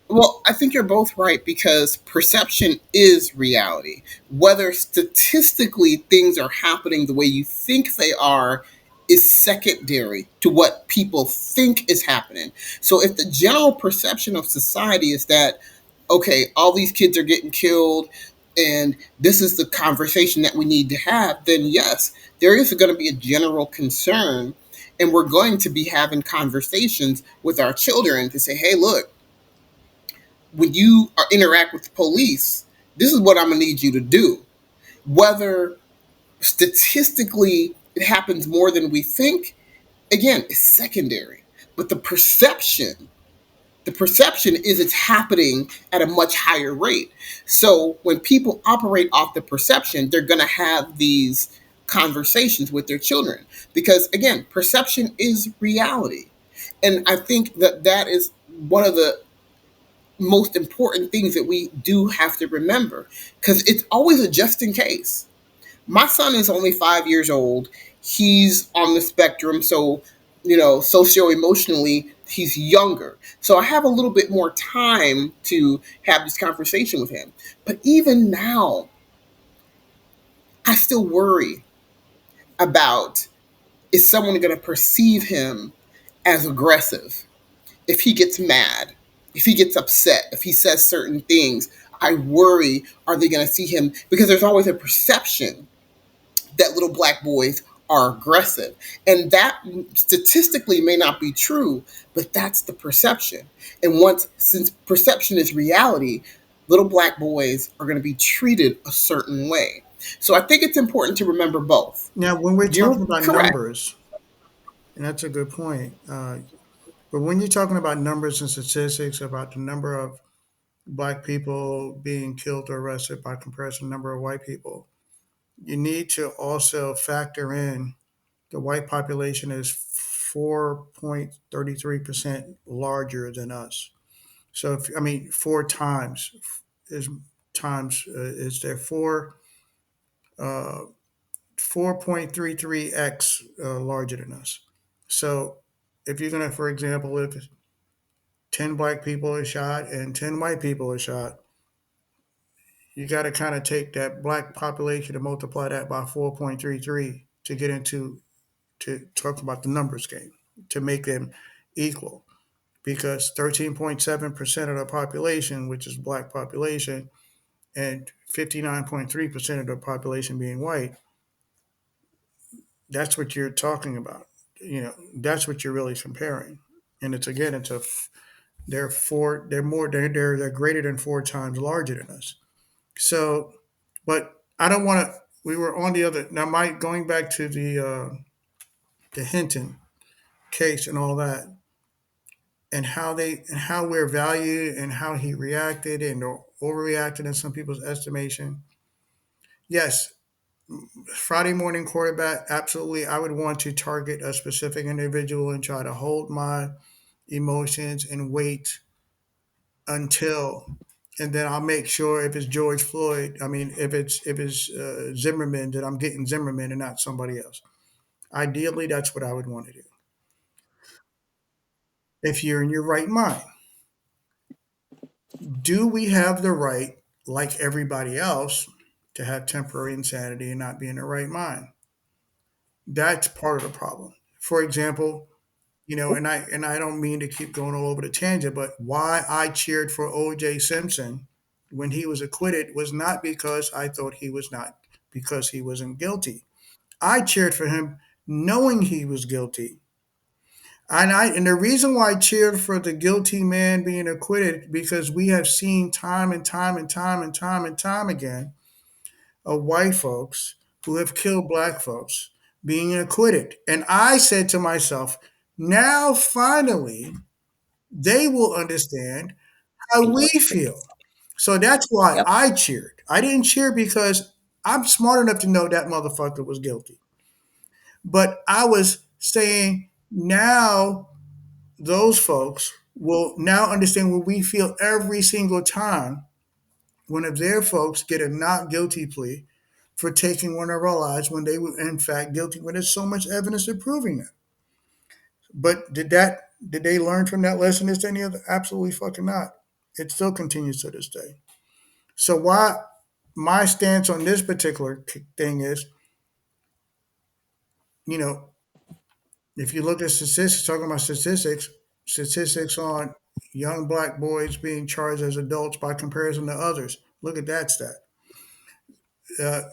Speaker 8: well, I think you're both right because perception is reality. Whether statistically things are happening the way you think they are is secondary to what people think is happening. So if the general perception of society is that, okay, all these kids are getting killed and this is the conversation that we need to have, then yes, there is going to be a general concern. And we're going to be having conversations with our children to say, hey, look, when you interact with the police, this is what I'm gonna need you to do. Whether statistically it happens more than we think, again, is secondary. But the perception is it's happening at a much higher rate. So when people operate off the perception, they're going to have these conversations with their children because, again, perception is reality. And I think that that is one of the most important things that we do have to remember because it's always a just in case. My son is only 5 years old. He's on the spectrum, so socio emotionally, he's younger. So I have a little bit more time to have this conversation with him. But even now, I still worry about, is someone going to perceive him as aggressive? If he gets mad, if he gets upset, if he says certain things, I worry, are they going to see him? Because there's always a perception that little black boys are aggressive. And that statistically may not be true, but that's the perception. And since perception is reality, little black boys are going to be treated a certain way. So I think it's important to remember both.
Speaker 1: Now, when we're
Speaker 8: You're
Speaker 1: talking about
Speaker 8: correct.
Speaker 1: numbers, and that's a good point, but when you're talking about numbers and statistics about the number of black people being killed or arrested by comparison to the number of white people, you need to also factor in the white population is 4.33% larger than us. So, if, I mean, four times is is there uh, 4.33x larger than us. So, if you're gonna, for example, if 10 black people are shot and 10 white people are shot, you got to kind of take that black population and multiply that by 4.33 to get into to talk about the numbers game to make them equal because 13.7% of the population, which is black population, and 59.3% of the population being white, that's what you're talking about. That's what you're really comparing. And it's again, they're greater than four times larger than us. So, but I don't want to. We were on the other now. Mike, going back to the Hinton case and all that, and how we're valued and how he reacted and or overreacted in some people's estimation. Yes, Friday morning quarterback. Absolutely, I would want to target a specific individual and try to hold my emotions and wait until and then I'll make sure if it's George Floyd, I mean, if it's Zimmerman, that I'm getting Zimmerman and not somebody else. Ideally, that's what I would want to do. If you're in your right mind, do we have the right, like everybody else, to have temporary insanity and not be in the right mind? That's part of the problem. For example, and I don't mean to keep going all over the tangent, but why I cheered for O.J. Simpson when he was acquitted was not because I thought he was not because he wasn't guilty. I cheered for him knowing he was guilty. And the reason why I cheered for the guilty man being acquitted because we have seen time and time and time and time and time again of white folks who have killed black folks being acquitted. And I said to myself, now finally they will understand how we feel. So that's why
Speaker 7: Yep.
Speaker 1: I cheered. I didn't cheer because I'm smart enough to know that motherfucker was guilty. But I was saying now those folks will now understand what we feel every single time one of their folks get a not guilty plea for taking one of our lives when they were in fact guilty when there's so much evidence of proving that. But did they learn from that lesson is any other? Absolutely fucking not. It still continues to this day. So why my stance on this particular thing is, you know, if you look at statistics, talking about statistics on young black boys being charged as adults by comparison to others. Look at that stat.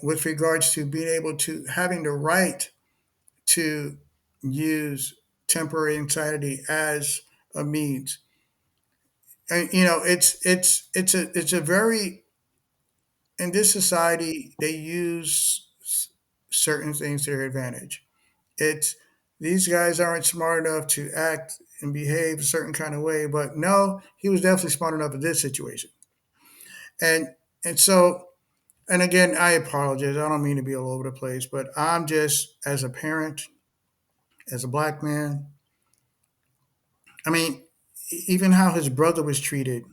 Speaker 1: With regards to being able to having the right to use temporary insanity as a means, and it's a very in this society they use certain things to their advantage. It's these guys aren't smart enough to act and behave a certain kind of way. But no, he was definitely smart enough in this situation. And and so and again, I apologize. I don't mean to be all over the place, but I'm just as a parent, as a black man. I mean, even how his brother was treated,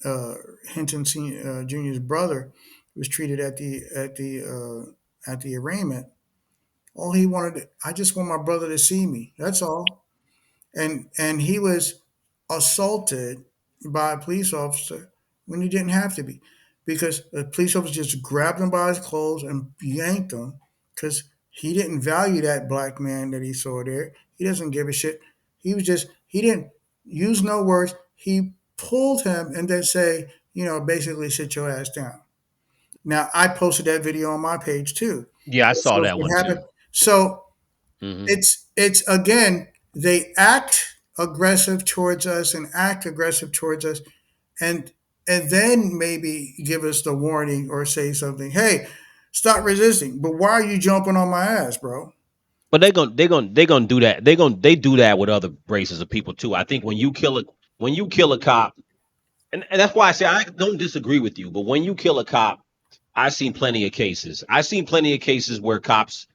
Speaker 1: uh, Hinton Jr.'s brother was treated at the arraignment. All he wanted, I just want my brother to see me. That's all. And he was assaulted by a police officer when he didn't have to be, because the police officer just grabbed him by his clothes and yanked him because he didn't value that black man that he saw there. He doesn't give a shit. He didn't use no words. He pulled him and then say, basically sit your ass down. Now I posted that video on my page too.
Speaker 2: Yeah, I
Speaker 1: That
Speaker 2: saw
Speaker 1: shows
Speaker 2: that
Speaker 1: what
Speaker 2: one too.
Speaker 1: happened. So
Speaker 2: Hmm.
Speaker 1: it's again, they act aggressive towards us and act aggressive towards us, and and then maybe give us the warning or say something, hey, stop resisting, but why are you jumping on my ass, bro?
Speaker 2: But they gonna do that. They do that with other races of people too. I think when you kill a cop, and that's why I say I don't disagree with you. But when you kill a cop, I've seen plenty of cases. I've seen plenty of cases where cops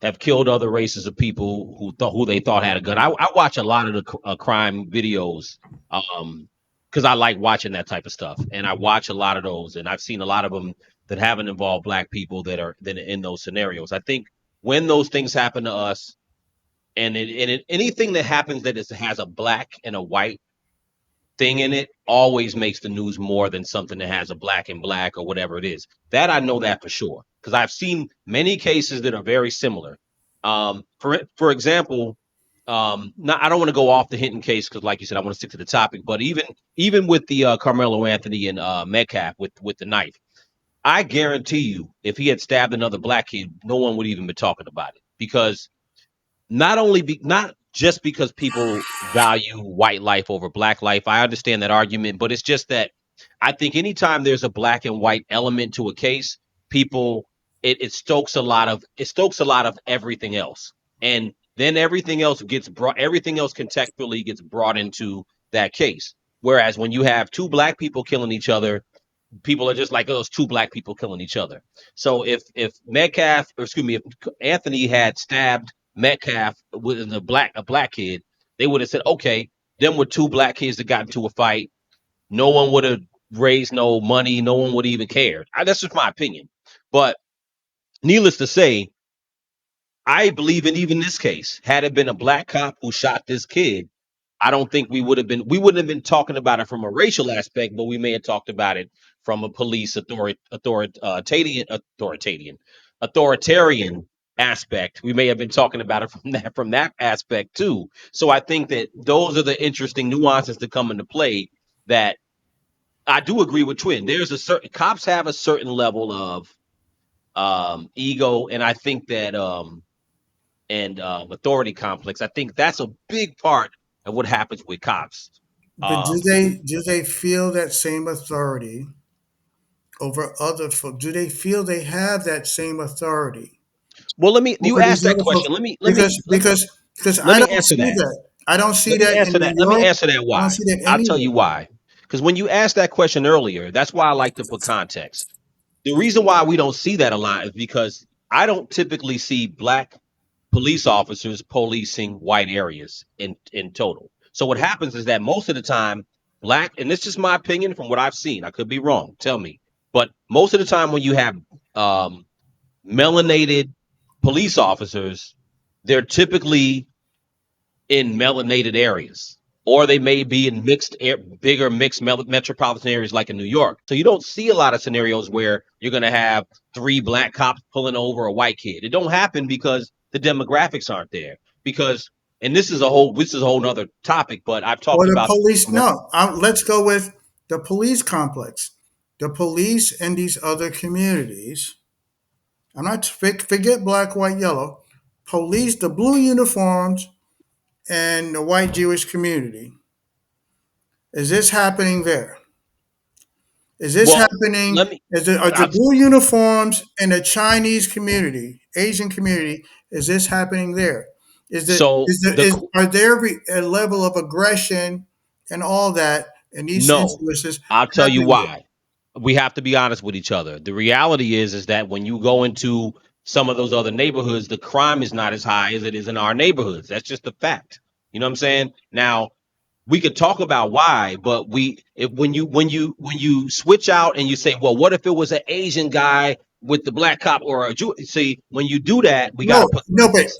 Speaker 2: have killed other races of people who they thought had a gun. I watch a lot of the crime videos, because I like watching that type of stuff, and I watch a lot of those, and I've seen a lot of them that haven't involved black people that are in those scenarios. I think when those things happen to us, anything that happens has a black and a white thing in it always makes the news more than something that has a black and black or whatever it is. That I know that for sure because I've seen many cases that are very similar. For example, not I don't want to go off the Hinton case because, like you said, I want to stick to the topic. But even with the Carmelo Anthony and Metcalf with the knife, I guarantee you, if he had stabbed another black kid, no one would even be talking about it because not just because people value white life over black life. I understand that argument, but it's just that I think anytime there's a black and white element to a case, people it stokes a lot of everything else. And then everything else contextually gets brought into that case. Whereas when you have two black people killing each other, people are just like, oh, it's two black people killing each other. So if Metcalf, or excuse me, if Anthony had stabbed Metcalf with a black kid, they would have said, okay, them were two black kids that got into a fight. No one would have raised no money. No one would even care. That's just my opinion. But needless to say, I believe in even this case. Had it been a black cop who shot this kid, I don't think we wouldn't have been talking about it from a racial aspect, but we may have talked about it from a police authoritarian aspect. We may have been talking about it from that aspect too. So I think that those are the interesting nuances that come into play that I do agree with Twin. There's a certain cops have a certain level of ego, and I think that and authority complex. I think that's a big part of what happens with cops.
Speaker 1: But do
Speaker 2: Um,
Speaker 1: they feel that same authority over other folks? Do they feel they have that same authority
Speaker 2: well, let me. You
Speaker 1: over these
Speaker 2: asked that
Speaker 1: other folks?
Speaker 2: question. Let me let me
Speaker 1: Because
Speaker 2: let me let
Speaker 1: I
Speaker 2: me
Speaker 1: don't
Speaker 2: answer
Speaker 1: see
Speaker 2: that.
Speaker 1: that. I don't see
Speaker 2: Let me
Speaker 1: that in
Speaker 2: answer
Speaker 1: New
Speaker 2: that. Let me
Speaker 1: York.
Speaker 2: answer that.
Speaker 1: I don't
Speaker 2: Why?
Speaker 1: see that
Speaker 2: I'll tell
Speaker 1: anywhere.
Speaker 2: you why. Because when you asked that question earlier, that's why I like to put context. The reason why we don't see that a lot is because I don't typically see black police officers policing white areas in total. So what happens is that most of the time, black, and this is my opinion from what I've seen. I could be wrong. Tell me. But most of the time, when you have um, melanated police officers, they're typically in melanated areas, or they may be in bigger mixed metropolitan areas like in New York. So you don't see a lot of scenarios where you're going to have three black cops pulling over a white kid. It don't happen because the demographics aren't there. Because, and this is a whole other topic, but I've
Speaker 1: Or
Speaker 2: talked
Speaker 1: the
Speaker 2: about this
Speaker 1: police?
Speaker 2: from a,
Speaker 1: No. Let's go with the police complex. The police in these other communities. I'm not forget black, white, yellow. Police, the blue uniforms, and the white Jewish community. Is this happening there? Is this
Speaker 2: well,
Speaker 1: happening?
Speaker 2: let me.
Speaker 1: Are the
Speaker 2: I'll,
Speaker 1: blue uniforms in the Chinese community, Asian community? Is this happening there?
Speaker 2: So
Speaker 1: Are there a level of aggression and all that in these
Speaker 2: no,
Speaker 1: instances
Speaker 2: I'll tell you
Speaker 1: happening there?
Speaker 2: why. We have to be honest with each other. The reality is that when you go into some of those other neighborhoods, the crime is not as high as it is in our neighborhoods. That's just a fact. You know what I'm saying? Now, we could talk about why, but when you switch out and you say, well, what if it was an Asian guy with the black cop or a Jew? See, when you do that, we got to
Speaker 1: No,
Speaker 2: put
Speaker 1: no, but
Speaker 2: context.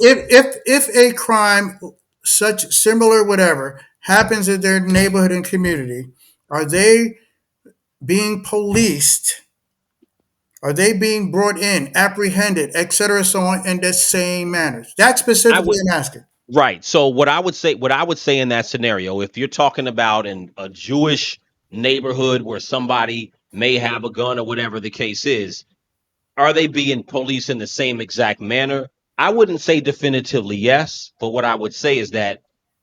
Speaker 1: if a crime such similar whatever happens in their neighborhood and community, are they being policed? Are they being brought in, apprehended, et cetera, so on, in the same manners? That's
Speaker 2: I
Speaker 1: specifically
Speaker 2: would
Speaker 1: I'm asking.
Speaker 2: Right. So what I would say in that scenario, if you're talking about in a Jewish neighborhood where somebody may have a gun or whatever the case is, are they being policed in the same exact manner? I wouldn't say definitively yes, but what I would say is that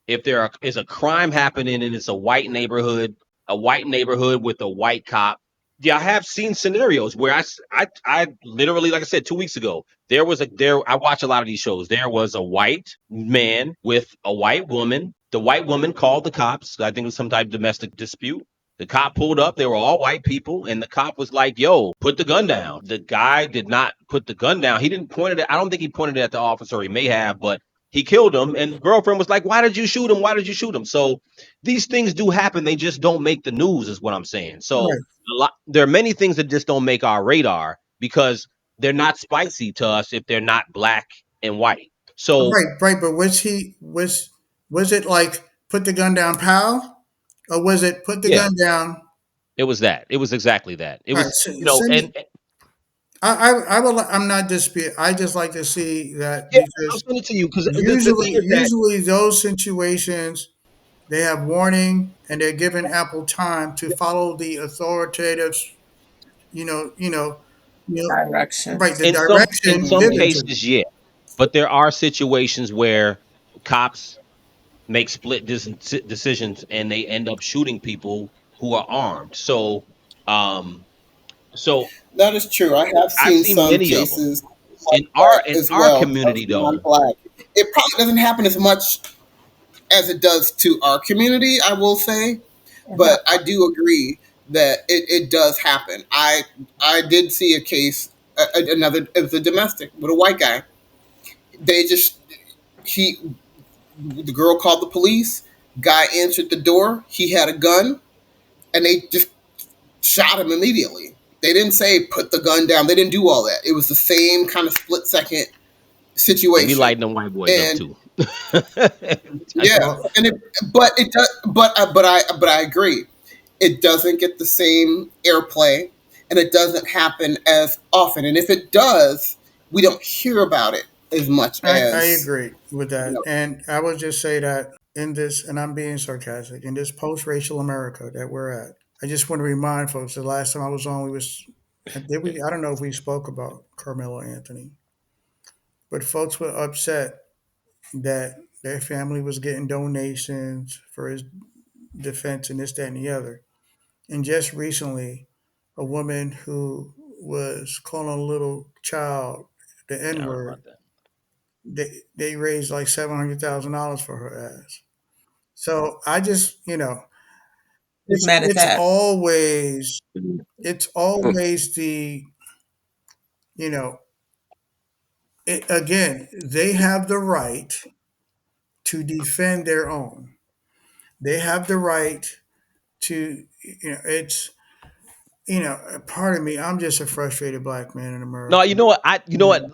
Speaker 2: if is a crime happening and it's a white neighborhood with a white cop, yeah, I have seen scenarios where I literally, like I said 2 weeks ago, I watch a lot of these shows. There was a white man with a white woman. The white woman called the cops. I think it was some type of domestic dispute. The cop pulled up. They were all white people, and the cop was like, "Yo, put the gun down." The guy did not put the gun down. He didn't point it at. I don't think he pointed it at the officer. He may have, but he killed him. And the girlfriend was like, "Why did you shoot him? Why did you shoot him?" So these things do happen. They just don't make the news, is what I'm saying. So
Speaker 1: Right,
Speaker 2: there are many things that just don't make our radar because they're not spicy to us if they're not black and white. So
Speaker 1: right. But was it like put the gun down, pal, or was it put the
Speaker 2: yeah,
Speaker 1: gun down?
Speaker 2: it was that. It was exactly that. It
Speaker 1: All right,
Speaker 2: was,
Speaker 1: send me.
Speaker 2: and
Speaker 1: I will. I'm not dispute. I just like to see that
Speaker 2: yeah, I'll
Speaker 1: because
Speaker 2: send it to you because the thing is that
Speaker 1: usually those situations they have warning and they're given ample time to follow the authoritative, you know, you know, you know, right, the
Speaker 7: Directions.
Speaker 2: in
Speaker 1: direction
Speaker 2: some
Speaker 1: given to them.
Speaker 2: cases, yeah, but there are situations where cops make decisions and they end up shooting people who are armed. Um, so
Speaker 8: That is true. I have
Speaker 2: I've
Speaker 8: seen
Speaker 2: seen
Speaker 8: some
Speaker 2: many of them
Speaker 8: cases like that
Speaker 2: in
Speaker 8: as
Speaker 2: our
Speaker 8: well of
Speaker 2: community though.
Speaker 8: non-black. It probably doesn't happen as much as it does to our community, I will say, but I do agree that it does happen. I did see a case, another, it was a domestic with a white guy. They just he the girl called the police. Guy answered the door. He had a gun, and they just shot him immediately. They didn't say put the gun down. They didn't do all that. It was the same kind of split second
Speaker 2: They be
Speaker 8: situation.
Speaker 2: lighting them white boys up
Speaker 8: And
Speaker 2: too.
Speaker 8: yeah,
Speaker 1: Well,
Speaker 8: and it does, but I agree. It doesn't get the same airplay, and it doesn't happen as often. And if it does, we don't hear about it as much
Speaker 1: I
Speaker 8: as
Speaker 1: agree with
Speaker 8: you
Speaker 1: that,
Speaker 8: know.
Speaker 1: and I would just say that in this, and I'm being sarcastic, in this post-racial America that we're at, I just want to remind folks the last time I was on, we was did we? I don't know if we spoke about Carmelo Anthony, but folks were upset that their family was getting donations for his defense and this, that, and the other. And just recently, a woman who was calling a little child the
Speaker 2: Yeah,
Speaker 1: N
Speaker 2: I heard
Speaker 1: word,
Speaker 2: about that.
Speaker 1: they raised like $700,000 for her ass. So I just,
Speaker 7: Who's mad at
Speaker 1: it's
Speaker 7: that?
Speaker 1: always it's always the you know again they have the right to defend their own. They have the right to it's pardon me, I'm just a frustrated black man in
Speaker 2: No,
Speaker 1: America.
Speaker 2: you know what?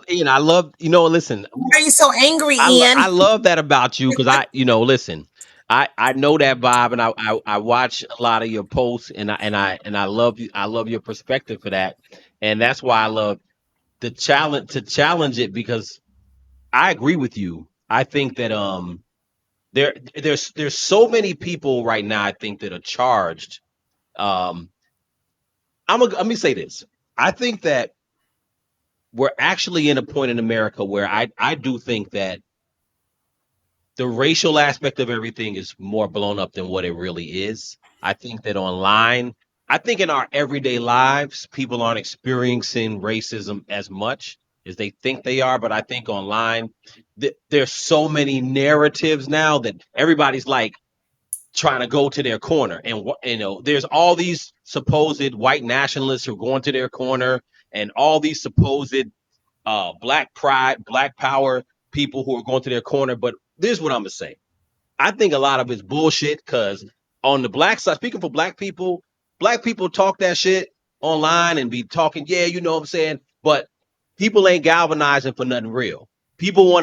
Speaker 2: Ian, I love, listen,
Speaker 7: Why are you so angry, Ian?
Speaker 2: I love that about you because listen, I know that vibe and I watch a lot of your posts and I love you. I love your perspective for that. And that's why I love the challenge to challenge it because I agree with you. I think that there's so many people right now I think that are charged. Um let me say this. I think that we're actually in a point in America where I do think that the racial aspect of everything is more blown up than what it really is. I think that online, I think in our everyday lives, people aren't experiencing racism as much. as they think they are. But I think online, there's so many narratives now that everybody's like trying to go to their corner, and there's all these supposed white nationalists who are going to their corner, and all these supposed black pride, black power people who are going to their corner. But this is what I'm gonna say. I think a lot of it's bullshit because on the black side, speaking for black people talk that shit online and be talking, yeah, you know what I'm saying? But people ain't galvanizing for nothing real. People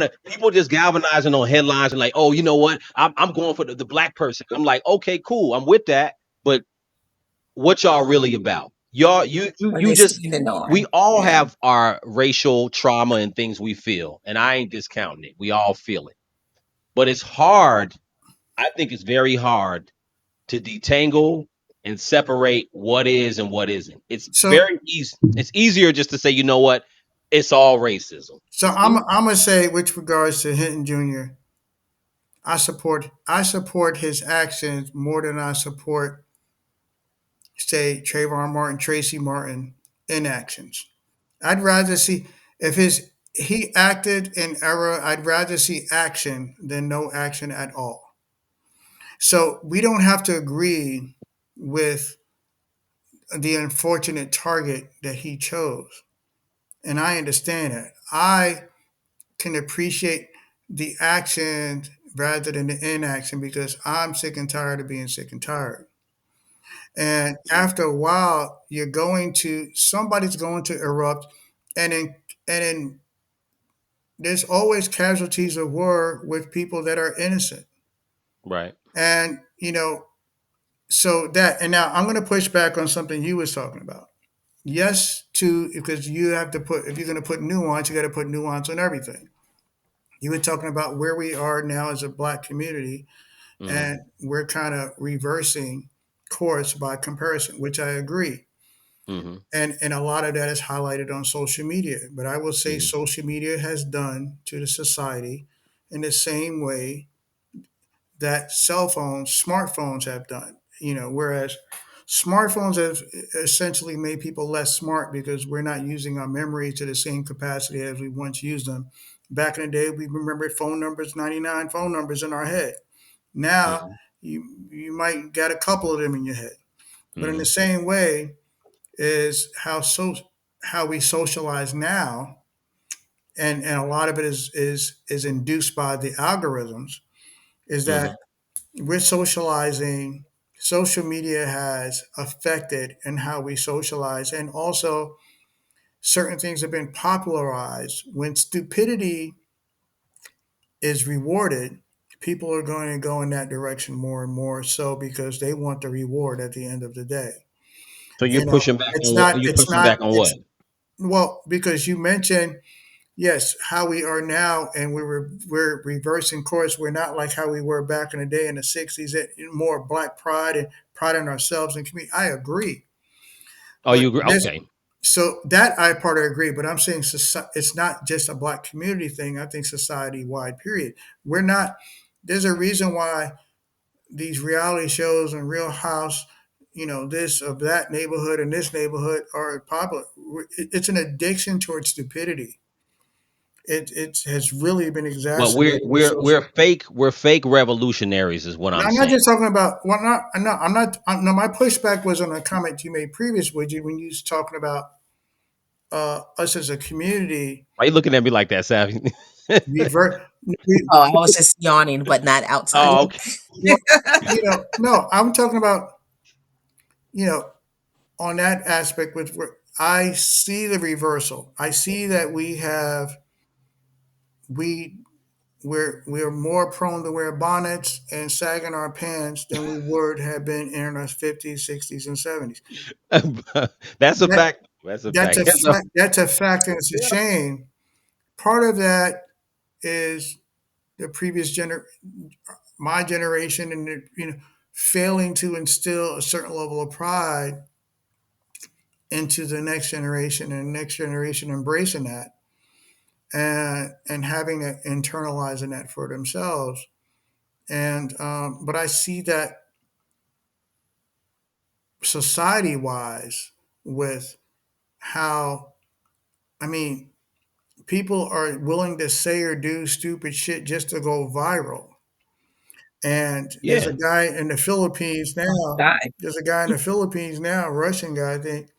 Speaker 2: just galvanizing on headlines and like, oh, you know what? I'm going for the black person. I'm like, okay, cool, I'm with that. But what y'all really about? Y'all,
Speaker 7: Or
Speaker 2: you
Speaker 7: they
Speaker 2: just
Speaker 7: speaking the
Speaker 2: we
Speaker 7: norm.
Speaker 2: all
Speaker 7: Yeah.
Speaker 2: have our racial trauma and things we feel, and I ain't discounting it. We all feel it. But it's hard. I think it's very hard to detangle and separate what is and what isn't. It's
Speaker 1: So
Speaker 2: very easy. It's easier just to say, you know what, it's all racism.
Speaker 1: so I'm gonna say with regards to Hinton Jr. I support his actions more than I support say Trayvon Martin, Tracy Martin inactions. I'd rather see if his he acted in error. I'd rather see action than no action at all. So we don't have to agree with the unfortunate target that he chose, and I understand that. I can appreciate the action rather than the inaction because I'm sick and tired of being sick and tired. And after a while, somebody's going to erupt, and then there's always casualties of war with people that are innocent.
Speaker 2: Right.
Speaker 1: And so that and now I'm going to push back on something you was talking about. Yes, to because you have to put if you're going to put nuance, you got to put nuance on everything. You were talking about where we are now as a black community,
Speaker 2: Hmm.
Speaker 1: and we're kind of reversing course by comparison, which I agree.
Speaker 2: Hmm.
Speaker 1: And a lot of that is highlighted on social media. But I will say
Speaker 2: Hmm.
Speaker 1: social media has done to the society in the same way that smartphones have done. Whereas smartphones have essentially made people less smart because we're not using our memory to the same capacity as we once used them. Back in the day, we remembered phone numbers, 99 phone numbers in our head. Now,
Speaker 2: Hmm.
Speaker 1: you might get a couple of them in your head. But in the
Speaker 2: Hmm.
Speaker 1: same way is how we socialize now, and a lot of it is induced by the algorithms, is that
Speaker 2: Hmm.
Speaker 1: we're socializing. Social media has affected in how we socialize, and also certain things have been popularized. When stupidity is rewarded, people are going to go in that direction more and more so because they want the reward at the end of the day.
Speaker 2: So
Speaker 1: You know,
Speaker 2: you're pushing back on what?
Speaker 1: well, because you mentioned, yes, how we are now, and we're reversing course. We're not like how we were back in the day in the '60s. More black pride and pride in ourselves and community. I agree,
Speaker 2: Oh,
Speaker 1: but
Speaker 2: you agree?
Speaker 1: this
Speaker 2: Okay.
Speaker 1: so that I part of agree. But I'm saying it's not just a black community thing. I think society wide. Period. We're not. There's a reason why these reality shows and Real House, this of that neighborhood and this neighborhood are popular. It's an addiction towards stupidity. It has really been
Speaker 2: Well,
Speaker 1: exacerbated with social.
Speaker 2: we're fake revolutionaries, is what
Speaker 1: And
Speaker 2: I'm
Speaker 1: I'm not
Speaker 2: saying.
Speaker 1: just talking about. Well, not. No, I'm not. No, my pushback was on a comment you made previous, with you when you was talking about us as a community
Speaker 2: Why you looking at me like that, Savvy?
Speaker 1: revert. We,
Speaker 7: Oh, I was just yawning, but not outside.
Speaker 2: Oh,
Speaker 1: well,
Speaker 2: okay.
Speaker 1: well, no, I'm talking about you know on that aspect with where I see the reversal. I see that we we're more prone to wear bonnets and sagging our pants than we would have been in our 50s, 60s, and 70s.
Speaker 2: That's a
Speaker 1: That
Speaker 2: fact. That's a
Speaker 1: that's
Speaker 2: fact.
Speaker 1: a fact. That's a fact, and it's a shame. Part of that is the my generation, and failing to instill a certain level of pride into the next generation, and the next generation embracing that, and having to internalizing that for themselves. And but I see that society wise with how I mean people are willing to say or do stupid shit just to go viral. And there's
Speaker 2: Yeah.
Speaker 1: a guy in the Philippines now.
Speaker 7: Die.
Speaker 1: There's a guy in the Philippines now, a Russian guy, I think.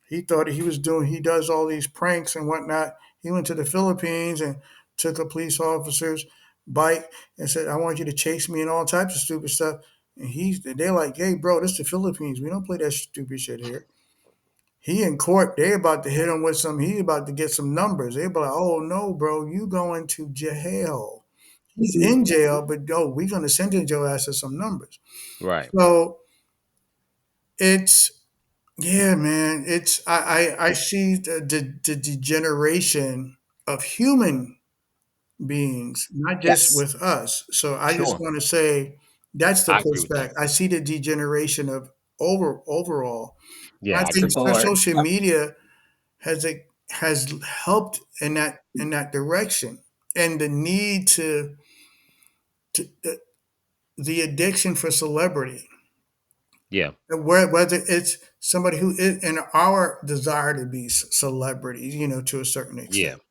Speaker 1: He thought he was doing, he does all these pranks and whatnot. He went to the Philippines and took a police officer's bike and said, I want you to chase me and all types of stupid stuff. And they're like, hey, bro, this is the Philippines. We don't play that stupid shit here. He in court, they about to hit him with some, he about to get some numbers. They be like, oh no, bro, you going to jail. He's in jail, but no, we're going to send your ass to some numbers.
Speaker 2: Right.
Speaker 1: So it's, yeah, man. It's I see the degeneration of human beings, not just
Speaker 7: Yes.
Speaker 1: with us. So I just
Speaker 2: Sure.
Speaker 1: want to say that's the
Speaker 2: I agree with that.
Speaker 1: pushback. I see the degeneration of overall. I
Speaker 2: Yeah, I
Speaker 1: think
Speaker 2: agree
Speaker 7: Across the
Speaker 2: with that.
Speaker 7: board.
Speaker 1: social media has helped in that direction, and the need to the addiction for celebrity.
Speaker 2: Yeah.
Speaker 1: Whether it's somebody who is in our desire to be celebrities, to a certain
Speaker 2: Yeah.
Speaker 1: extent.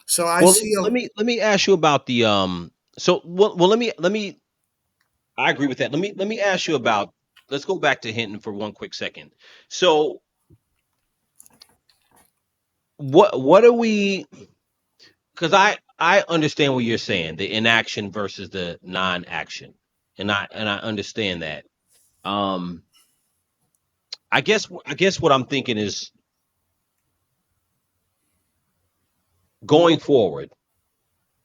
Speaker 1: So I
Speaker 2: Well,
Speaker 1: see a
Speaker 2: let me ask you about the so well let me I agree with that. Let me ask you about, let's go back to Hinton for one quick second. So what are we, because I understand what you're saying, the inaction versus the non-action. And I understand that. Um I guess what I'm thinking is, going forward,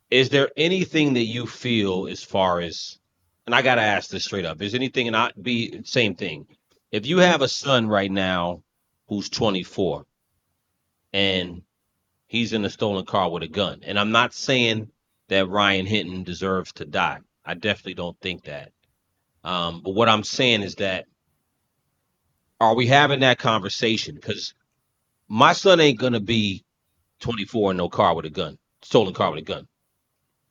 Speaker 2: is there anything that you feel as far as, and I gotta ask this straight up, is anything, and I be same thing. If you have a son right now who's 24 and he's in a stolen car with a gun, and I'm not saying that Ryan Hinton deserves to die. I definitely don't think that. But what I'm saying is that, are we having that conversation? Because my son ain't gonna be 24 in no car with a gun, stolen car with a gun.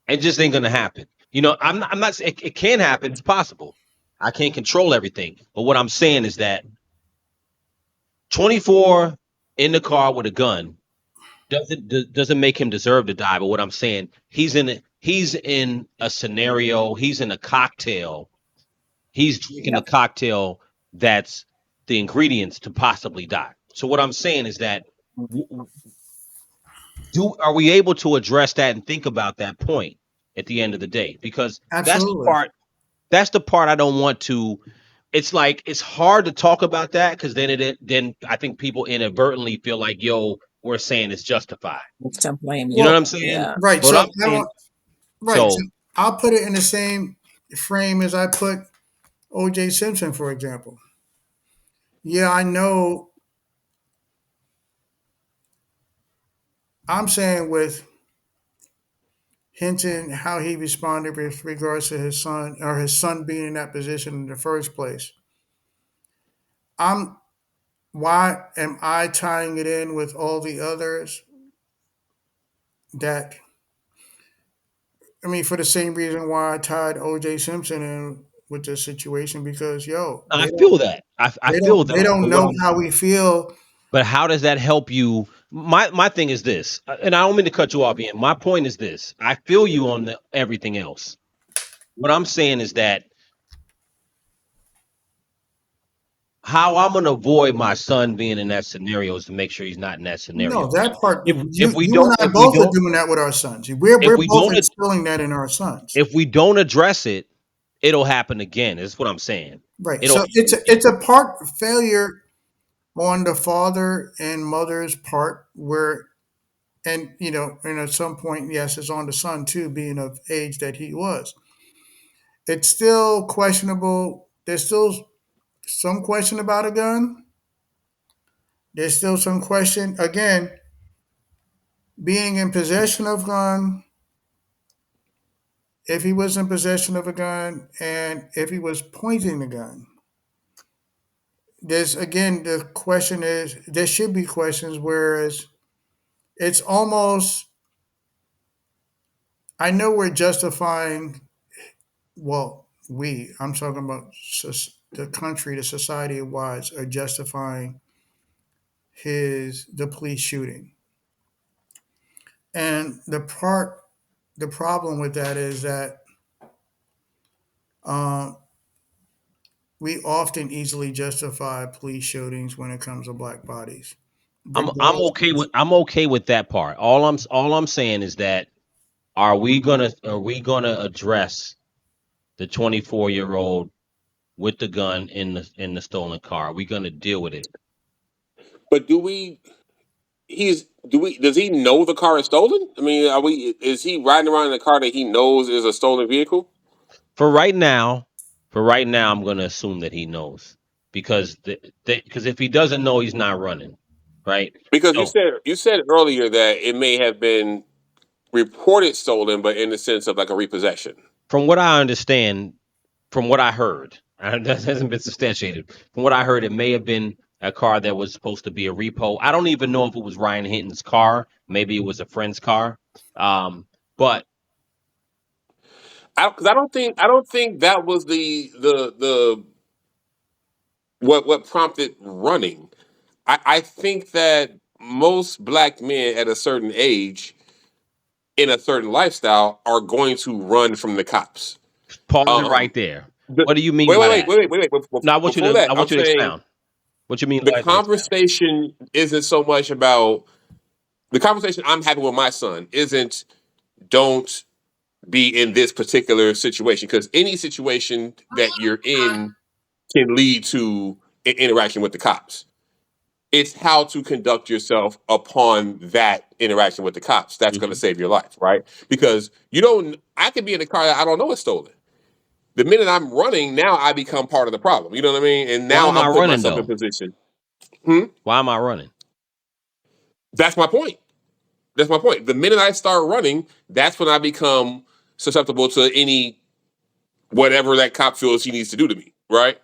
Speaker 2: It just ain't gonna happen. I'm not. It can happen. It's possible. I can't control everything. But what I'm saying is that 24 in the car with a gun doesn't make him deserve to die. But what I'm saying, he's in a scenario. He's in a cocktail. He's drinking a
Speaker 7: Yep.
Speaker 2: cocktail that's the ingredients to possibly die. So what I'm saying is that, do are we able to address that and think about that point at the end of the day? Because that's the
Speaker 1: absolutely,
Speaker 2: part That's the part I don't want to. It's like, it's hard to talk about that, because then I think people inadvertently feel like, yo, we're saying it's justified.
Speaker 7: Don't blame
Speaker 2: You know
Speaker 7: you.
Speaker 2: what
Speaker 1: well,
Speaker 2: I'm saying?
Speaker 7: Yeah.
Speaker 1: right.
Speaker 2: But
Speaker 1: So
Speaker 2: I'm saying,
Speaker 1: right. So
Speaker 2: so
Speaker 1: I'll put it in the same frame as I put O.J. Simpson, for example. Yeah, I know. I'm saying with Hinton, how he responded with regards to his son, or his son being in that position in the first place. I'm Why am I tying it in with all the others that, I mean, for the same reason why I tied OJ Simpson in with this situation, because yo,
Speaker 2: I feel that. I feel
Speaker 1: they
Speaker 2: that.
Speaker 1: don't know how we feel.
Speaker 2: But how does that help you? My thing is this, and I don't mean to cut you off, Ian. My point is this: I feel you on everything else. What I'm saying is that, how I'm going to avoid my son being in that scenario is to make sure he's not in that
Speaker 1: No,
Speaker 2: scenario.
Speaker 1: that part,
Speaker 2: If we
Speaker 1: you and
Speaker 2: don't
Speaker 1: I
Speaker 2: if we
Speaker 1: both are
Speaker 2: don't
Speaker 1: doing that with our sons. We're
Speaker 2: if we
Speaker 1: both
Speaker 2: don't
Speaker 1: instilling that in our sons.
Speaker 2: if we don't address it, it'll happen again. Is what I'm saying.
Speaker 1: Right.
Speaker 2: It'll
Speaker 1: So
Speaker 2: happen again.
Speaker 1: it's a part failure on the father and mother's part, where, and and at some point, yes, it's on the son too, being of age that he was. It's still questionable. There's still some question about a gun. There's still some question, again, being in possession of gun, if he was in possession of a gun, and if he was pointing the gun. There's, again, the question is, there should be questions, whereas it's almost, I know we're justifying, well, I'm talking about the country, the society wise, are justifying the police shooting. And the problem with that is that uh, we often easily justify police shootings when it comes to black bodies, regardless.
Speaker 2: I'm okay with that part. All I'm saying is that are we gonna address the 24-year-old with the gun in the stolen car? Are we gonna deal with it?
Speaker 6: But do we? He's do we? Does he know the car is stolen? I mean, are we? Is he riding around in a car that he knows is a stolen vehicle?
Speaker 2: For right now, for right now, I'm gonna assume that he knows because because if he doesn't know, he's not running, right?
Speaker 6: Because
Speaker 2: So
Speaker 6: you said earlier that it may have been reported stolen, but in the sense of like a repossession.
Speaker 2: from what I understand, from what I heard, that hasn't been substantiated. From what I heard, it may have been a car that was supposed to be a repo. I don't even know if it was Ryan Hinton's car. Maybe it was a friend's car. But
Speaker 6: Because I don't think that was the what prompted running. I think that most black men at a certain age in a certain lifestyle are going to run from the cops.
Speaker 2: pause it right
Speaker 6: Um,
Speaker 2: there.
Speaker 6: the,
Speaker 2: What do you mean by that? No,
Speaker 6: Before that,
Speaker 2: I
Speaker 6: I'm
Speaker 2: want you to
Speaker 6: saying
Speaker 2: expound. What you mean
Speaker 6: the
Speaker 2: by that? Expound.
Speaker 6: conversation isn't so much about the conversation I'm having with my son isn't don't be in this particular situation because any situation that you're in can lead to an interaction with the cops. It's how to conduct yourself upon that interaction with the cops that's going to
Speaker 2: Mhm.
Speaker 6: save your life, right? Because you don't. I could be in a car that I don't know is stolen. The minute I'm running, now I become part of the problem. You know what I mean? And
Speaker 2: Why
Speaker 6: now
Speaker 2: am I
Speaker 6: I'm putting
Speaker 2: running
Speaker 6: myself in
Speaker 2: though?
Speaker 6: position. Hmm?
Speaker 2: Why am I running?
Speaker 6: That's my point. That's my point. The minute I start running, that's when I become susceptible to any whatever that cop feels he needs to do to me, right?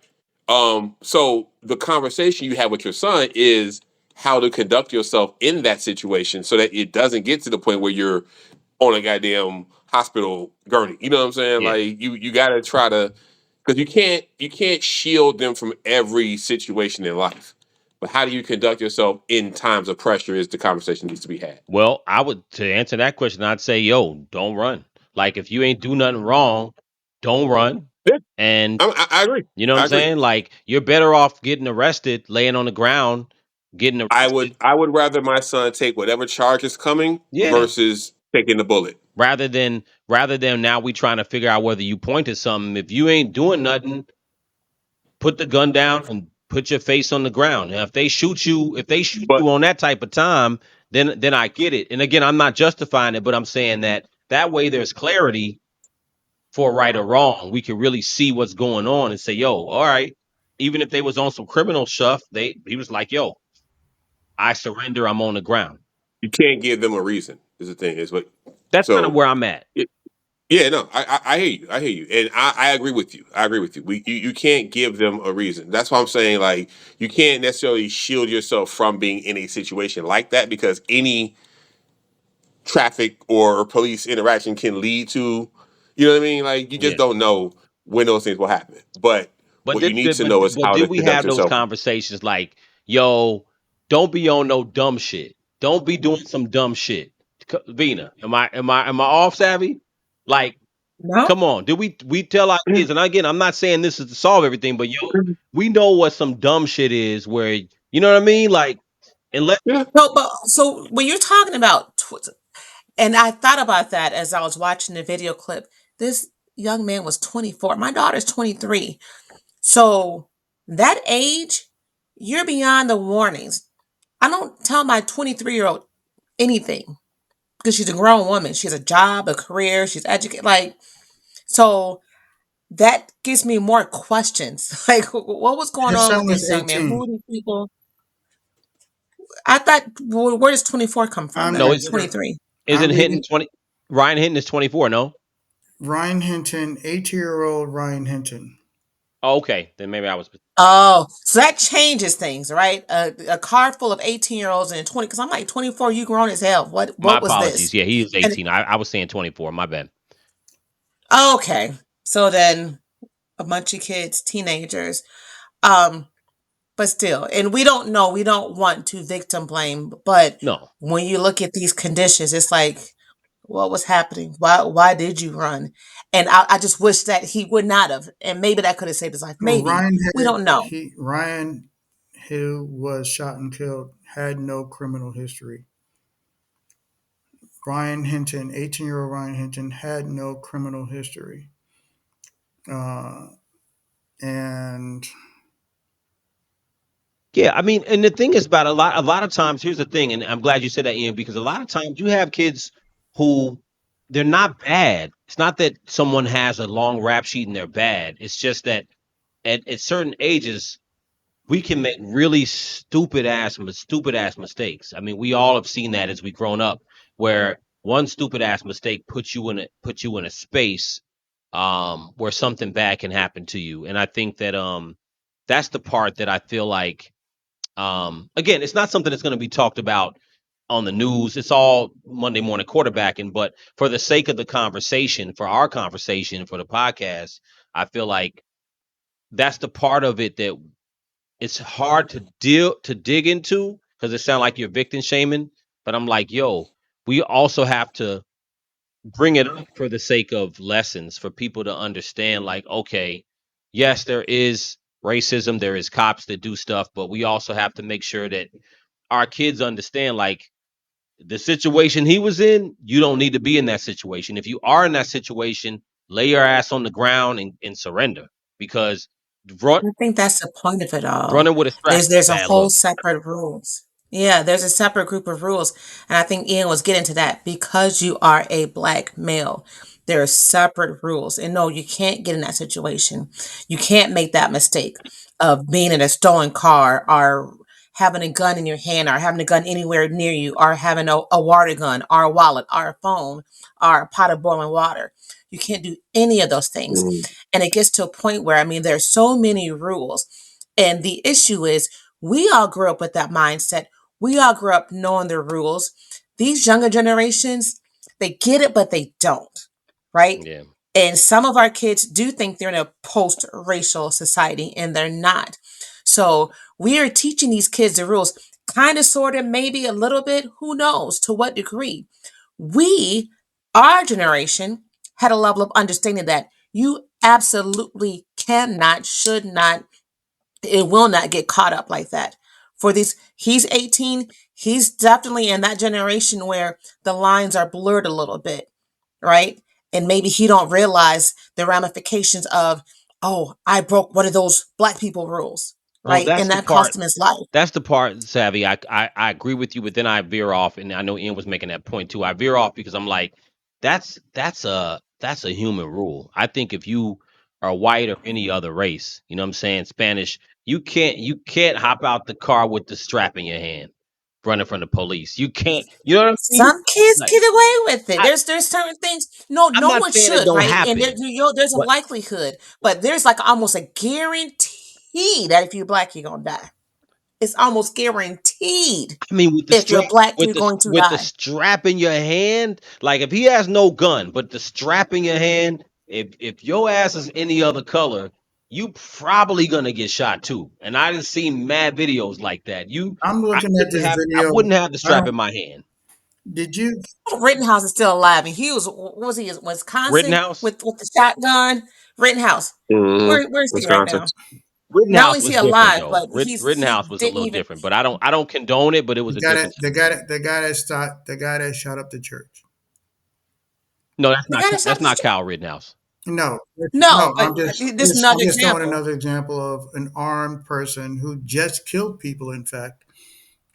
Speaker 6: So the conversation you have with your son is how to conduct yourself in that situation so that it doesn't get to the point where you're on a goddamn hospital gurney. You know what I'm saying?
Speaker 2: Yeah.
Speaker 6: Like you gotta try to because you can't shield them from every situation in life. But how do you conduct yourself in times of pressure is the conversation needs to be had.
Speaker 2: Well, I would to answer that question, I'd say, yo, don't run. Like if you ain't do nothing wrong, don't run.
Speaker 6: Yeah,
Speaker 2: And
Speaker 6: I agree.
Speaker 2: you know what
Speaker 6: I
Speaker 2: I'm
Speaker 6: agree.
Speaker 2: saying? Like you're better off getting arrested, laying on the ground, getting arrested,
Speaker 6: I would rather my son take whatever charge is coming
Speaker 2: yeah,
Speaker 6: versus taking the bullet.
Speaker 2: rather than now we trying to figure out whether you pointed something. If you ain't doing nothing, put the gun down and put your face on the ground. Now, if they shoot
Speaker 6: But
Speaker 2: you on that type of time, then I get it. And again, I'm not justifying it, but I'm saying that way there's clarity for right or wrong. We can really see what's going on and say, yo, all right. Even if they was on some criminal stuff, he was like, yo, I surrender. I'm on the ground.
Speaker 6: you can't give them a reason. Is the thing is what.
Speaker 2: That's kind of
Speaker 6: So
Speaker 2: where I'm at.
Speaker 6: it, yeah, no, I hear you. I hear you, and I agree with you. I agree with you. You can't give them a reason. That's why I'm saying like you can't necessarily shield yourself from being in a situation like that because any traffic or police interaction can lead to, you know what I mean? Like you just
Speaker 2: Yeah.
Speaker 6: don't know when those things will happen. But
Speaker 2: But
Speaker 6: what you need to know is
Speaker 2: but
Speaker 6: how
Speaker 2: did
Speaker 6: to
Speaker 2: we
Speaker 6: conduct
Speaker 2: have those
Speaker 6: yourself.
Speaker 2: conversations like, yo, don't be on no dumb shit. Don't be doing some dumb shit. Vina, am I off savvy? Like,
Speaker 7: No.
Speaker 2: come on. Did we tell our kids? And again, I'm not saying this is to solve everything, but yo, we know what some dumb shit is. Where you know what I mean? Like, unless
Speaker 6: Yeah,
Speaker 7: No, but so when you're talking about, and I thought about that as I was watching the video clip. This young man was 24. My daughter's 23. So that age, you're beyond the warnings. I don't tell my 23-year-old anything because she's a grown woman. She has a job, a career, she's educated. Like, so that gives me more questions. Like, what was going
Speaker 1: Your
Speaker 7: on
Speaker 1: son
Speaker 7: with
Speaker 1: was
Speaker 7: this young man? Who
Speaker 1: 18.
Speaker 7: are these people? I thought, where does 24 come from
Speaker 1: I'm
Speaker 7: then?
Speaker 2: no,
Speaker 1: not
Speaker 2: it's
Speaker 1: sure.
Speaker 7: 23.
Speaker 2: isn't
Speaker 1: I'm
Speaker 2: Hinton
Speaker 1: reading
Speaker 2: 20. Ryan Hinton is 24. No.
Speaker 1: Ryan Hinton, 18-year-old Ryan Hinton.
Speaker 2: Oh, okay, then maybe I was.
Speaker 7: Oh, so that changes things, right? A car full of 18-year-olds and 20, because I'm like 24, you grown as hell.
Speaker 2: My
Speaker 7: What was
Speaker 2: apologies.
Speaker 7: this?
Speaker 2: Yeah, he is
Speaker 7: And
Speaker 2: 18. I was saying 24. My bad.
Speaker 7: okay. So then a bunch of kids, teenagers. Um, But still, and we don't know, we don't want to victim blame, but
Speaker 2: No,
Speaker 7: when you look at these conditions, it's like, what was happening? Why did you run? And I just wish that he would not have. And maybe that could have saved his life.
Speaker 1: No,
Speaker 7: Maybe. We don't know.
Speaker 1: Ryan, who was shot and killed, had no criminal history. Ryan Hinton, 18-year-old Ryan Hinton, had no criminal history. Uh, and
Speaker 2: yeah, I mean, and the thing is about a lot of times. Here's the thing, and I'm glad you said that, Ian, because a lot of times you have kids who they're not bad. It's not that someone has a long rap sheet and they're bad. It's just that at certain ages we can make really stupid ass mistakes. I mean, we all have seen that as we grown up, where one stupid ass mistake puts you in a space where something bad can happen to you. And I think that that's the part that I feel like again, it's not something that's going to be talked about on the news. It's all Monday morning quarterbacking, but for the sake of the conversation, for our conversation, for the podcast, I feel like that's the part of it that it's hard to dig into because it sounds like you're victim shaming. But I'm like, yo, we also have to bring it up for the sake of lessons for people to understand. Like, okay, yes, there is racism, there is cops that do stuff, but we also have to make sure that our kids understand, like, the situation he was in, you don't need to be in that situation. If you are in that situation, lay your ass on the ground and surrender because run,
Speaker 7: I think that's the point of it all.
Speaker 2: running with a strap is a
Speaker 7: There's a
Speaker 2: bad
Speaker 7: whole
Speaker 2: look.
Speaker 7: separate rules. Yeah, there's a separate group of rules. And I think Ian was getting to that because you are a black male. There are separate rules. And no, you can't get in that situation. You can't make that mistake of being in a stolen car or having a gun in your hand or having a gun anywhere near you or having a water gun or a wallet or a phone or a pot of boiling water. You can't do any of those things.
Speaker 6: Mhm.
Speaker 7: And it gets to a point where, I mean, there's so many rules. And the issue is, we all grew up with that mindset. We all grew up knowing the rules. These younger generations, they get it, but they don't, right?
Speaker 2: Yeah.
Speaker 7: And some of our kids do think they're in a post racial society, and they're not. So we are teaching these kids the rules, kind of, sort of, maybe a little bit, who knows to what degree. We, our generation, had a level of understanding that you absolutely cannot, should not, it will not get caught up like that. For these, he's 18, he's definitely in that generation where the lines are blurred a little bit, right? And maybe he don't realize the ramifications of, oh, I broke one of those black people rules,
Speaker 2: Well,
Speaker 7: right?
Speaker 2: that's
Speaker 7: And
Speaker 2: the
Speaker 7: that cost
Speaker 2: part.
Speaker 7: him his life.
Speaker 2: That's the part, Savvy. I agree with you, but then I veer off, and I know Ian was making that point too. I veer off because I'm like, that's a human rule. I think if you are white or any other race, you know what I'm saying, Spanish, you can't hop out the car with the strap in your hand, running from the police. You can't. You know what I mean?
Speaker 7: Some kids
Speaker 2: Like,
Speaker 7: get away with it.
Speaker 2: I,
Speaker 7: There's certain things. No,
Speaker 2: I'm
Speaker 7: no
Speaker 2: not
Speaker 7: one
Speaker 2: saying it
Speaker 7: should,
Speaker 2: don't
Speaker 7: right? And
Speaker 2: happen,
Speaker 7: there's a
Speaker 2: but
Speaker 7: likelihood, but there's like almost a guarantee that if you're black, you're gonna die. It's almost guaranteed.
Speaker 2: I mean, with the
Speaker 7: If you're
Speaker 2: strap,
Speaker 7: black,
Speaker 2: with
Speaker 7: you're
Speaker 2: the
Speaker 7: going to
Speaker 2: with the
Speaker 7: die.
Speaker 2: strap in your hand, like if he has no gun, but the strap in your hand, if your ass is any other color, you probably gonna get shot too. And I didn't see mad videos like that.
Speaker 1: I'm looking at this
Speaker 2: I
Speaker 1: video.
Speaker 2: wouldn't have the
Speaker 1: I
Speaker 2: strap
Speaker 1: don't.
Speaker 2: in my hand.
Speaker 1: Did you?
Speaker 7: Rittenhouse is still alive, and he was, what was he, in Wisconsin
Speaker 2: Rittenhouse,
Speaker 7: with the shotgun? Rittenhouse,
Speaker 6: Mhm.
Speaker 7: where's he right
Speaker 6: Wisconsin.
Speaker 7: now? Not only
Speaker 2: Rittenhouse
Speaker 7: is he
Speaker 2: was different
Speaker 7: alive,
Speaker 2: though.
Speaker 7: but he
Speaker 2: Rittenhouse was a
Speaker 7: didn't
Speaker 2: little
Speaker 7: even,
Speaker 2: different, but I don't condone it, but it was
Speaker 1: The
Speaker 2: a
Speaker 1: guy that
Speaker 2: different situation.
Speaker 1: the guy that shot up the church.
Speaker 2: No, that's
Speaker 7: the
Speaker 2: not
Speaker 7: guy that shot
Speaker 2: that's
Speaker 7: this.
Speaker 2: not Kyle Rittenhouse.
Speaker 1: No,
Speaker 7: No,
Speaker 1: no.
Speaker 7: but this is
Speaker 1: I'm
Speaker 7: another
Speaker 1: just throwing
Speaker 7: example.
Speaker 1: another example of an armed person who just killed people. In fact,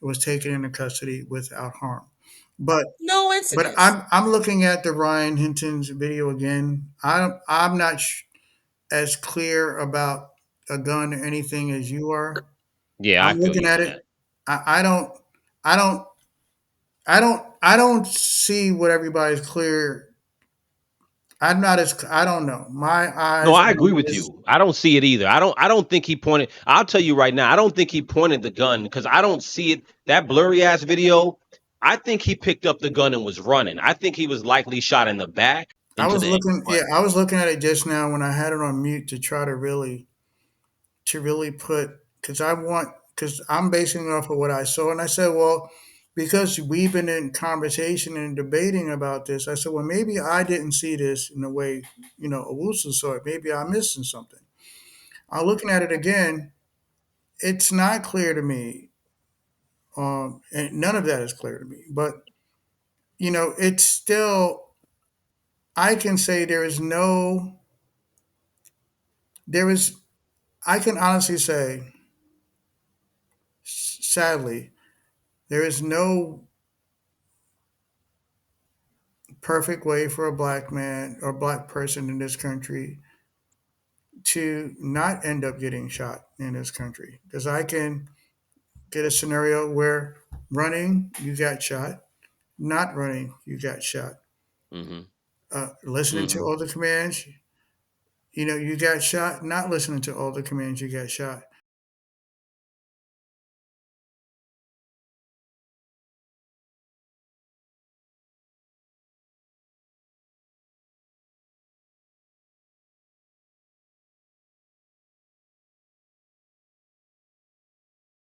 Speaker 1: was taken into custody without harm. But
Speaker 7: No
Speaker 1: but
Speaker 7: incidents.
Speaker 1: I'm looking at the Ryan Hinton's video again. I'm not as clear about a gun or anything as you are.
Speaker 2: Yeah, I
Speaker 1: I'm
Speaker 2: feel
Speaker 1: looking
Speaker 2: you
Speaker 1: at
Speaker 2: on
Speaker 1: it.
Speaker 2: that.
Speaker 1: I don't I don't I don't see what everybody's clear. I'm not as I don't know. My
Speaker 2: No,
Speaker 1: eyes
Speaker 2: I agree
Speaker 1: on
Speaker 2: with
Speaker 1: this.
Speaker 2: you. I don't see it either. I don't think he pointed. I'll tell you right now, I don't think he pointed the gun because I don't see it. That blurry ass video, I think he picked up the gun and was running. I think he was likely shot in the back into the front.
Speaker 1: I was looking at it just now when I had it on mute to try to really put. because I'm basing it off of what I saw, and I said, well, because we've been in conversation and debating about this, I said, well, maybe I didn't see this in the way Owusu saw it. Maybe I'm missing something. I'm looking at it again. It's not clear to me, and none of that is clear to me. But it's still. I can say there is. I can honestly say, sadly, there is no perfect way for a black man or black person in this country to not end up getting shot in this country. Because I can get a scenario where running, you got shot, not running, you got shot.
Speaker 2: Mm-hmm.
Speaker 1: Listening to
Speaker 2: Mm-hmm.
Speaker 1: all the commands, you got shot, not listening to all the commands, you got shot.